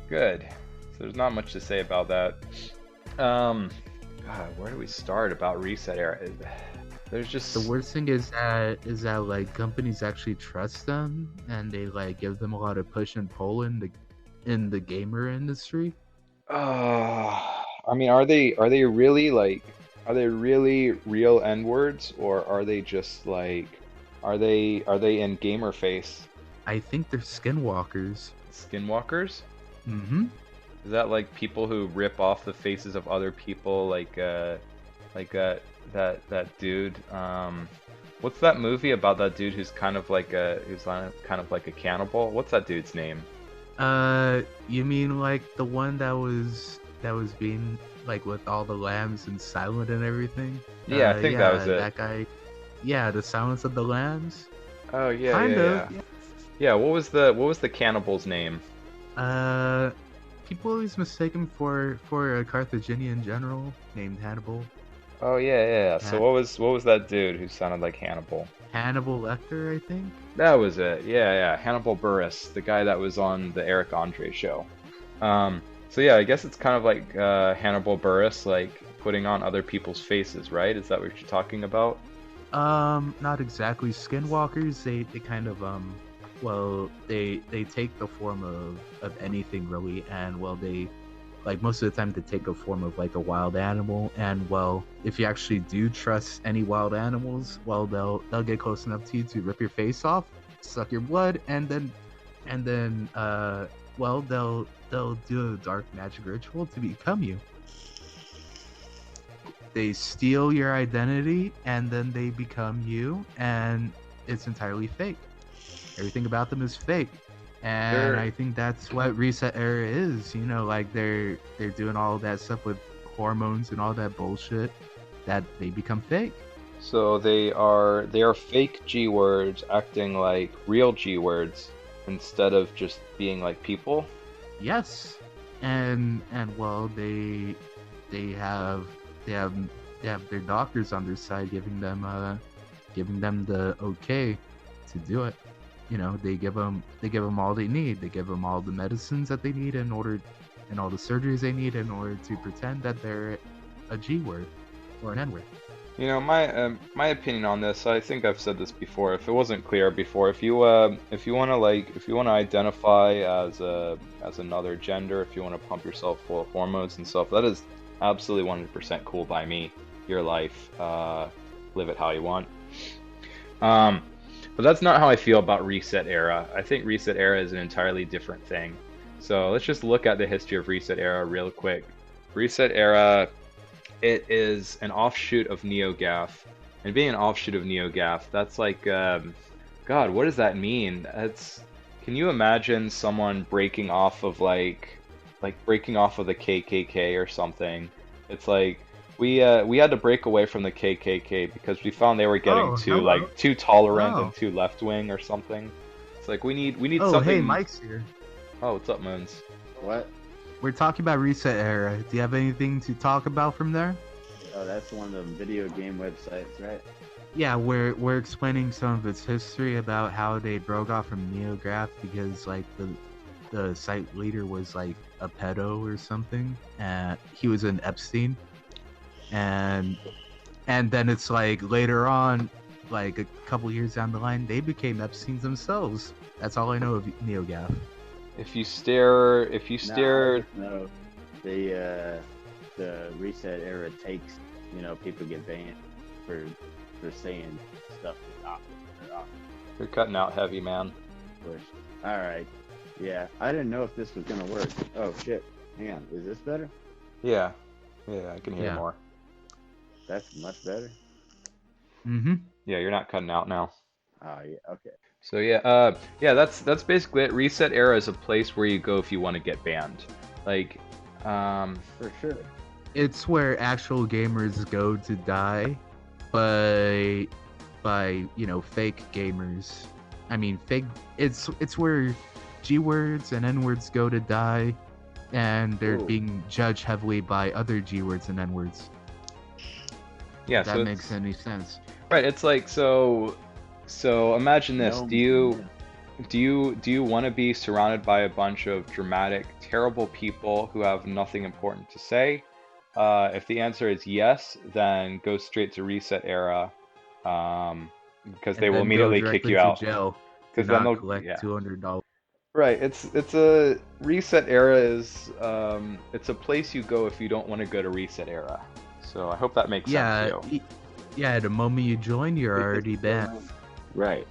Good. So there's not much to say about that. God, where do we start about Reset Era? There's just... The worst thing is that like companies actually trust them, and they like give them a lot of push and pull in the gamer industry. I mean, are they really real N-words, or are they just like, are they in gamer face? I think they're skinwalkers. Skinwalkers? Mm-hmm. Is that like people who rip off the faces of other people, like that dude? What's that movie about that dude who's kind of like a cannibal? What's that dude's name? You mean like the one that was being like with all the lambs and silent and everything? Yeah, I think that was it. That guy. Yeah, the Silence of the Lambs. Oh yeah, kind of. Yeah. What was the cannibal's name? People always mistake him for a Carthaginian general named Hannibal. Oh yeah. So what was that dude who sounded like Hannibal? Hannibal Lecter, I think. That was it. Yeah. Hannibal Buress, the guy that was on the Eric Andre show. So yeah, I guess it's kind of like Hannibal Buress, like putting on other people's faces, right? Is that what you're talking about? Not exactly. Skinwalkers, they kind of they take the form of anything really, and they like most of the time they take a form of like a wild animal, and if you actually do trust any wild animals, they'll get close enough to you to rip your face off, suck your blood, and then they'll do a dark magic ritual to become you. They steal your identity, and then they become you, and it's entirely fake. Everything about them is fake. And I think that's what Reset Era is. You know, like they're doing all that stuff with hormones and all that bullshit that they become fake. So they are fake G-words acting like real G-words instead of just being like people. Yes, and they have their doctors on their side giving them the okay to do it. You know, they give them all they need. They give them all the medicines that they need and all the surgeries they need in order to pretend that they're a G word or an N word. You know, my opinion on this, I think I've said this before. If it wasn't clear before, if you want to identify as another gender, if you want to pump yourself full of hormones and stuff, that is absolutely 100% cool by me. Your life, live it how you want. But that's not how I feel about Reset Era. I think Reset Era is an entirely different thing. So let's just look at the history of Reset Era real quick. Reset Era it is an offshoot of NeoGAF. And being an offshoot of NeoGAF, that's like, God, what does that mean? Can you imagine someone breaking off of breaking off of the KKK or something? It's like we had to break away from the KKK because we found they were getting too tolerant and too left wing or something. It's like we need something. Hey, Mike's here. Oh, what's up, Mones? What? We're talking about Reset Era. Do you have anything to talk about from there? Oh, that's one of the video game websites, right? Yeah, we're explaining some of its history about how they broke off from NeoGAF because like the site leader was like a pedo or something, and he was an Epstein, and then it's like later on, like a couple years down the line, they became Epsteins themselves. That's all I know of NeoGAF. If you stare, No, the Reset Era takes, people get banned for saying stuff that's opposite. You're cutting out heavy, man. All right. Yeah, I didn't know if this was gonna work. Oh shit! Hang on, is this better? Yeah, I can hear more. That's much better. Mm-hmm. Yeah, you're not cutting out now. Oh yeah, okay. So yeah, that's basically it. Reset Era is a place where you go if you want to get banned. Like, For sure. It's where actual gamers go to die by fake gamers. I mean, fake. It's where G words and N words go to die, and they're being judged heavily by other G words and N words. Yeah, if that makes any sense. Right. It's like so imagine this. No, Do you want to be surrounded by a bunch of dramatic, terrible people who have nothing important to say? If the answer is yes, then go straight to Reset Era, because they will immediately kick you out. Because then they'll collect $200. Right. It's a Reset Era is it's a place you go if you don't want to go to Reset Era. So I hope that makes sense to you. Yeah. The moment you join, you're already banned. Right.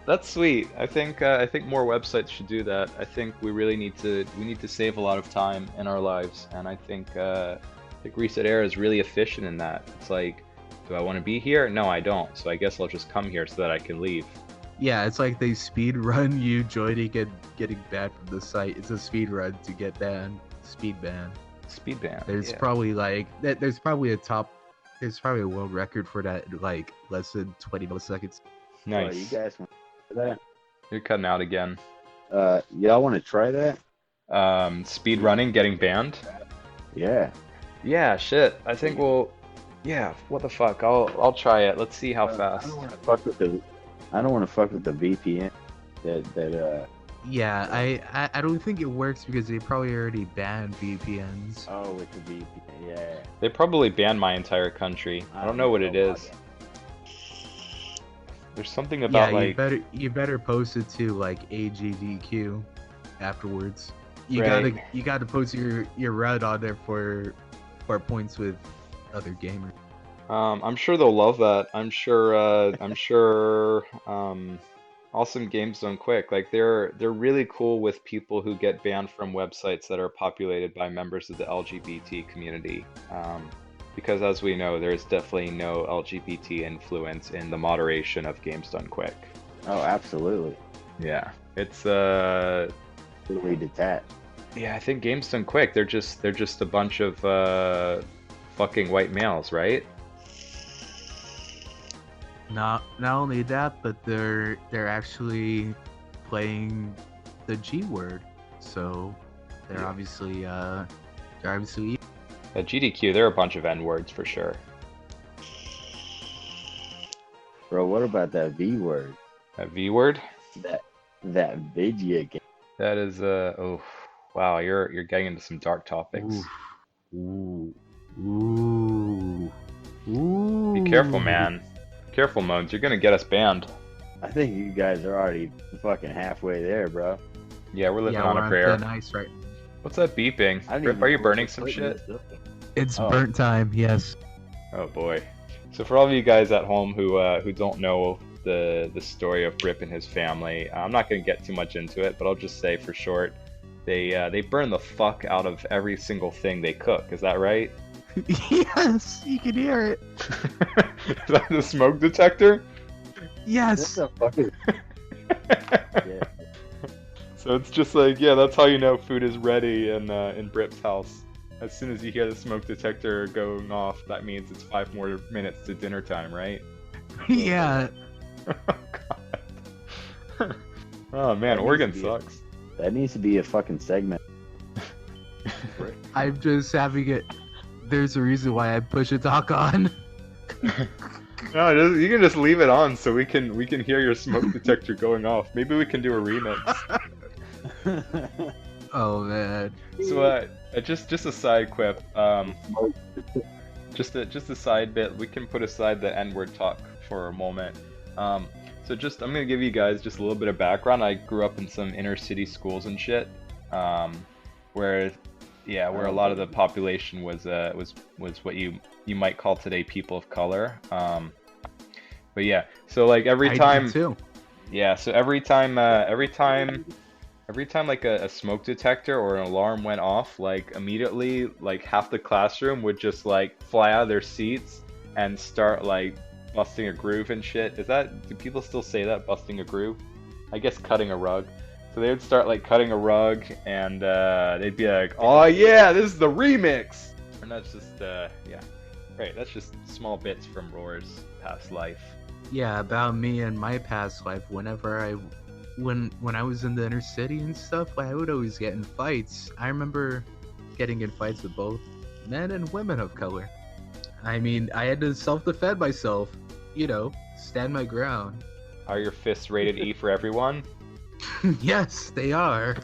That's sweet. I think more websites should do that. I think we really need to save a lot of time in our lives, and I think Reset Era is really efficient in that. It's like, do I want to be here? No, I don't. So I guess I'll just come here so that I can leave. Yeah, it's like they speed run you joining and getting banned from the site. It's a speed run to get banned. Speed ban. Speed ban. There's probably there's probably a world record for that, like less than 20 milliseconds. Nice. You guys want to try that? You're cutting out again. Y'all want to try that? Speed running, getting banned. Yeah. Yeah, shit. I think we'll. Yeah. What the fuck? I'll try it. Let's see how fast. I don't want to fuck with the VPN. Yeah, I don't think it works because they probably already banned VPNs. Oh, with the VPN, yeah. They probably banned my entire country. I don't know what it is. There's something about you better post it to like AGDQ afterwards. You gotta post your route on there for points with other gamers. I'm sure they'll love that. I'm sure Awesome Games Done Quick. Like they're really cool with people who get banned from websites that are populated by members of the LGBT community. Because as we know, there's definitely no LGBT influence in the moderation of Games Done Quick. Oh, absolutely. Yeah. It's totally detached. Yeah, I think Games Done Quick, they're just a bunch of fucking white males, right? Not only that, but they're actually playing the G word, so they're obviously At GDQ, they're a bunch of N words for sure. Bro, what about that V word? That V word? That video game. That is oh wow, you're getting into some dark topics. Ooh. Be careful, man. Careful, Mones. You're gonna get us banned. I think you guys are already fucking halfway there, bro. Yeah, we're living on a prayer. Nice, right? What's that beeping? Are you burning some shit? It's burnt time. Yes. Oh boy. So for all of you guys at home who don't know the story of Brip and his family, I'm not gonna get too much into it, but I'll just say for short, they burn the fuck out of every single thing they cook. Is that right? Yes, you can hear it. Is that the smoke detector? What Yes. the fuck is? Yeah. So it's just like, yeah, that's how you know food is ready in Brip's house. As soon as you hear the smoke detector going off, that means it's 5 more minutes to dinner time, right? Yeah. Oh god. Oh man, That Oregon needs to be a- sucks. That needs to be a fucking segment. I'm just having it. There's a reason why I push a talk on. No, you can just leave it on so we can hear your smoke detector going off. Maybe we can do a remix. Oh man. So just a side quip. Just a side bit. We can put aside the N-word talk for a moment. So just I'm gonna give you guys just a little bit of background. I grew up in some inner city schools and shit, where a lot of the population was what you might call today people of color. But yeah, so like every I time, did too. yeah, so every time like a smoke detector or an alarm went off, like immediately like half the classroom would just like fly out of their seats and start like busting a groove and shit. Do people still say that, busting a groove? I guess cutting a rug. So they would start like cutting a rug and they'd be like, oh yeah, this is the remix! And that's just, yeah. Right, that's just small bits from Roar's past life. Yeah, about me and my past life. Whenever when I was in the inner city and stuff, I would always get in fights. I remember getting in fights with both men and women of color. I mean, I had to self-defend myself. You know, stand my ground. Are your fists rated E for everyone? Yes, they are.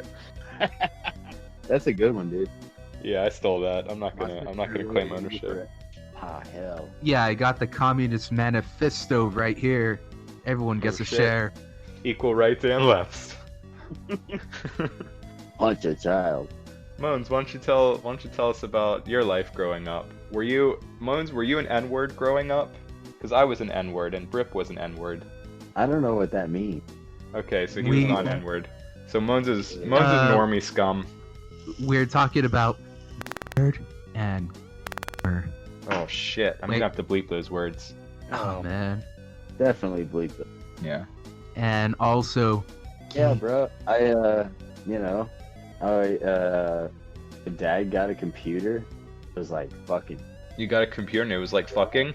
That's a good one, dude. Yeah, I stole that. I'm not gonna claim ownership. Ah, hell. Yeah, I got the Communist Manifesto right here. Everyone gets Oh, a shit. share. Equal rights and lefts. Punch a child. Mones, why don't you tell us about your life growing up? Were you an N-word growing up? Because I was an N-word and Brip was an N-word. I don't know what that means. Okay, so he was not an N-word. So Mones is normie scum. We're talking about nerd and Oh shit, I'm Wait. gonna have to bleep those words. oh man, Definitely bleep it. Yeah. and also Yeah, bro. Dad got a computer. It was like fucking. You got a computer and it was like fucking?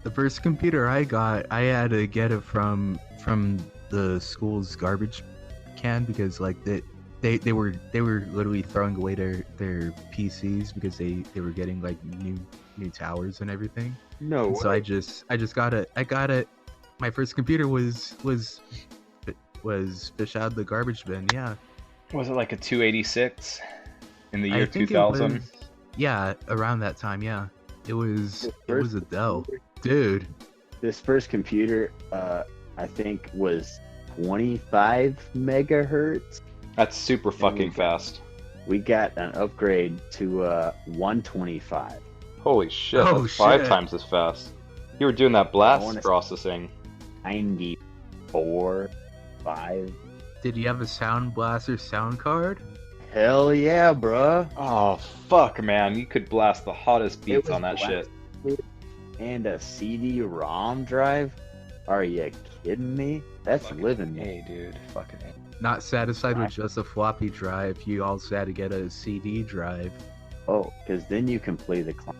the first computer I got, I had to get it from the school's garbage can because like they were literally throwing away their PCs because they were getting like new towers and everything. No And so I just got it. I got it. My first computer was fish out of the garbage bin. Yeah. Was it like a 286 in the I year think 2000? It was, yeah, around that time. Yeah. It was first a Dell, dude. This first computer, I think, was 25 megahertz. That's super fucking fast. We got an upgrade to 125. Holy shit, Oh, that's 5 shit. times as fast. You were doing that blast wanna- processing. 94, 5. Did you have a Sound Blaster sound card? Hell yeah, bruh. Oh fuck, man! You could blast the hottest beats was on that shit. And a CD-ROM drive? Are you kidding me? That's Fucking living. A, dude. Fucking A. Not satisfied with just a floppy drive, you also had to get a CD drive. Oh, because then you can play the client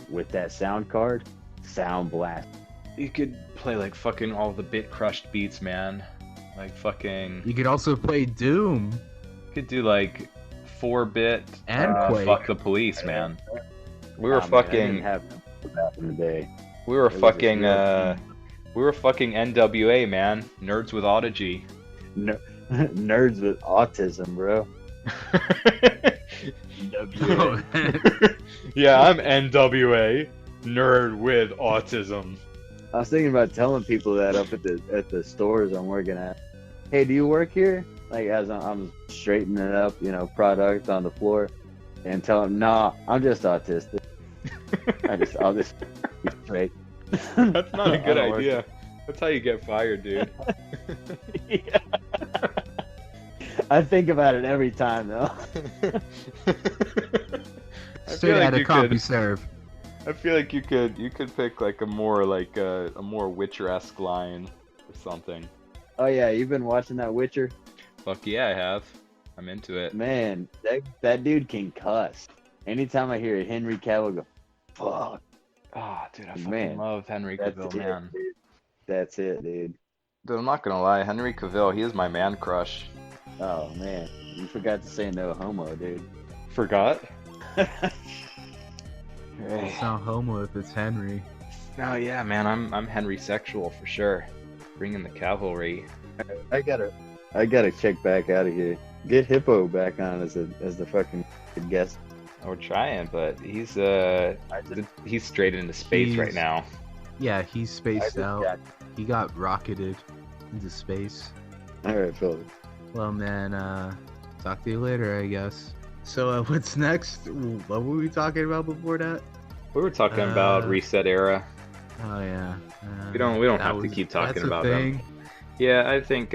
with that sound card. Sound blast. You could play like fucking all the bit crushed beats, man. Like fucking. You could also play Doom. You could do like 4-bit And Quake. fuck the police, man. We were Man, I fucking. didn't have that back in the day. We were It was fucking. just We were fucking NWA, man. Nerds with Audigy. Nerds with autism, bro. Yeah, I'm NWA. Nerd with autism. I was thinking about telling people that up at the stores I'm working at. Hey, do you work here? Like as I'm straightening up, product on the floor, and tell them, nah, I'm just autistic. I'll just be straight. That's not a good I don't work idea. That's how you get fired, dude. Yeah. I think about it every time, though. I Straight feel out like of CompuServe. I feel like you could pick like a more Witcher-esque line or something. Oh yeah, you've been watching that Witcher? Fuck yeah, I have. I'm into it. Man, that dude can cuss. Anytime I hear Henry Cavill go, fuck. Ah, dude, I fucking Man, love Henry That's Cavill, it, man. dude. That's it, dude. Dude, I'm not gonna lie, Henry Cavill, he is my man crush. Oh man, you forgot to say no homo, dude. Forgot? It's not homo if it's Henry. No, yeah, man, I'm Henry sexual for sure. Bring in the cavalry. I gotta check back out of here. Get Hippo back on as the fucking guest. We're trying, but he's straight into space right now. Yeah, he's spaced out. got- He got rocketed into space. All right, Phil. Well, man, talk to you later, I guess. So, what's next? What were we talking about before that? We were talking about Reset Era. Oh yeah. We don't have to keep talking about them. Yeah, I think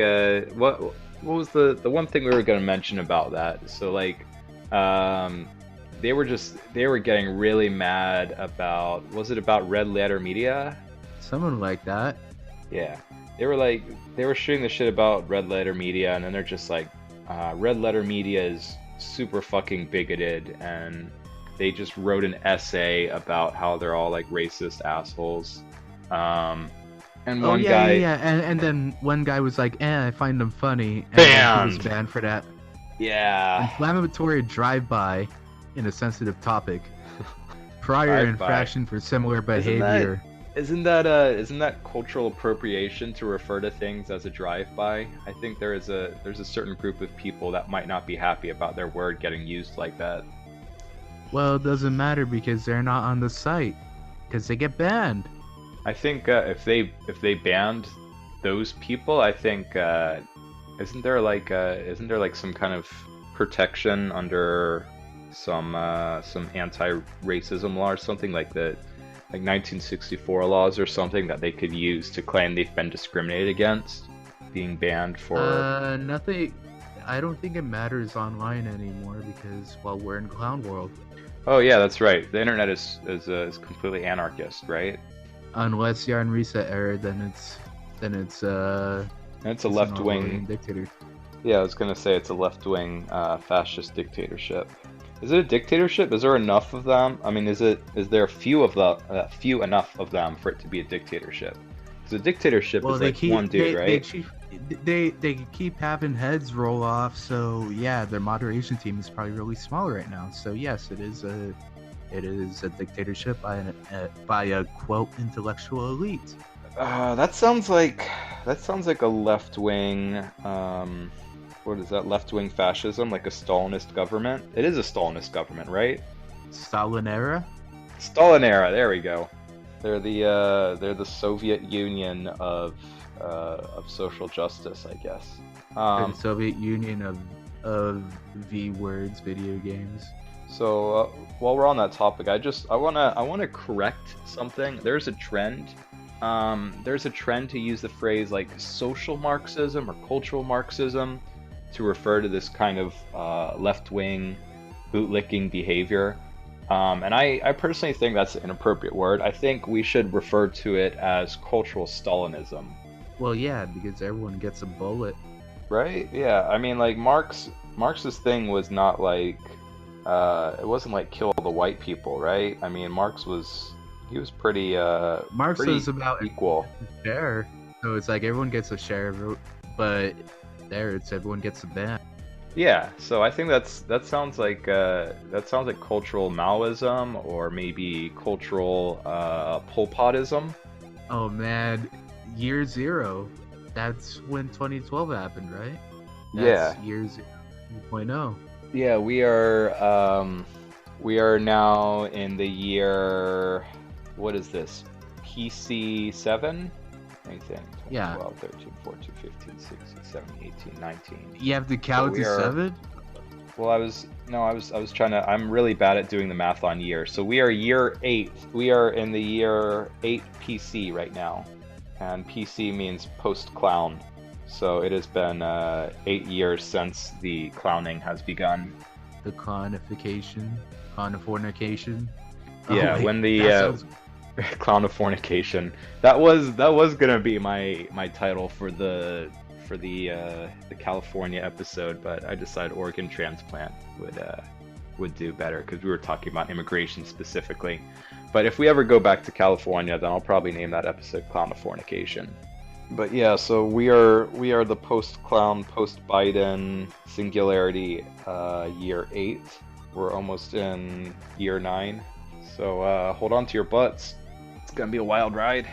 what was the one thing we were going to mention about that? So like, they were getting really mad about, was it about Red Letter Media? Someone like that. Yeah, they were shooting the shit about Red Letter Media, and then they're just like, Red Letter Media is super fucking bigoted, and they just wrote an essay about how they're all like racist assholes. And one guy, and then one guy was like, I find them funny. And Banned. he was banned for that. yeah, Inflammatory drive-by in a sensitive topic. Prior Drive-by. infraction for similar behavior. Isn't that cultural appropriation to refer to things as a drive-by? I think there's a certain group of people that might not be happy about their word getting used like that. Well, it doesn't matter because they're not on the site. Because they get banned. I think if they banned those people, I think isn't there like some kind of protection under some anti-racism law or something like the 1964 laws or something that they could use to claim they've been discriminated against, being banned for Nothing. I don't think it matters online anymore because, well, we're in clown world. Oh yeah, that's right. The internet is completely anarchist, right? Unless you're on Reset Era, then it's And it's a an left-wing. Orwellian dictator. Yeah, I was gonna say it's a left-wing fascist dictatorship. Is it a dictatorship? Is there enough of them? I mean, is there few enough of them for it to be a dictatorship? Because a dictatorship is like one dude, right? They keep having heads roll off, so yeah, their moderation team is probably really small right now. So yes, it is a dictatorship by a quote intellectual elite. That sounds like a left-wing. What is that? Left-wing fascism, like a Stalinist government. It is a Stalinist government, right? Stalin era. Stalin era. There we go. They're the Soviet Union of social justice, I guess. The Soviet Union of V words video games. So while we're on that topic, I wanna correct something. There's a trend. There's a trend to use the phrase like social Marxism or cultural Marxism to refer to this kind of left-wing bootlicking behavior. And I personally think that's an inappropriate word. I think we should refer to it as cultural Stalinism. Well, yeah, because everyone gets a bullet. Right? Yeah. I mean, like Marx's thing was not like it wasn't like kill the white people, right? I mean, Marx was pretty Marx pretty was about equal. share, so it's like everyone gets a share of it, but there it's everyone gets a ban. Yeah. So I think that sounds like cultural Maoism or maybe cultural Pol Potism. Oh man, year zero. That's when 2012 happened, right? That's Yeah. Year 2.0. Yeah, we are now in the year, what is this? PC 7? Anything? Yeah. 12, 13, 14, 15, 16, 17, 18, 19. You have to count we to are- 7? Well, I was trying to, I'm really bad at doing the math on years. So we are year 8. We are in the year 8 PC right now. And PC means post-clown. So it has been 8 years since the clowning has begun. The clownification, clownifornication. Yeah, wait, when the that sounds clown of fornication. That was gonna be my title for the California episode, but I decided organ transplant would do better because we were talking about immigration specifically. But if we ever go back to California, then I'll probably name that episode Clown of Fornication. But yeah, so we are the post-clown, post-Biden singularity year 8. We're almost in year 9. So hold on to your butts. It's gonna be a wild ride.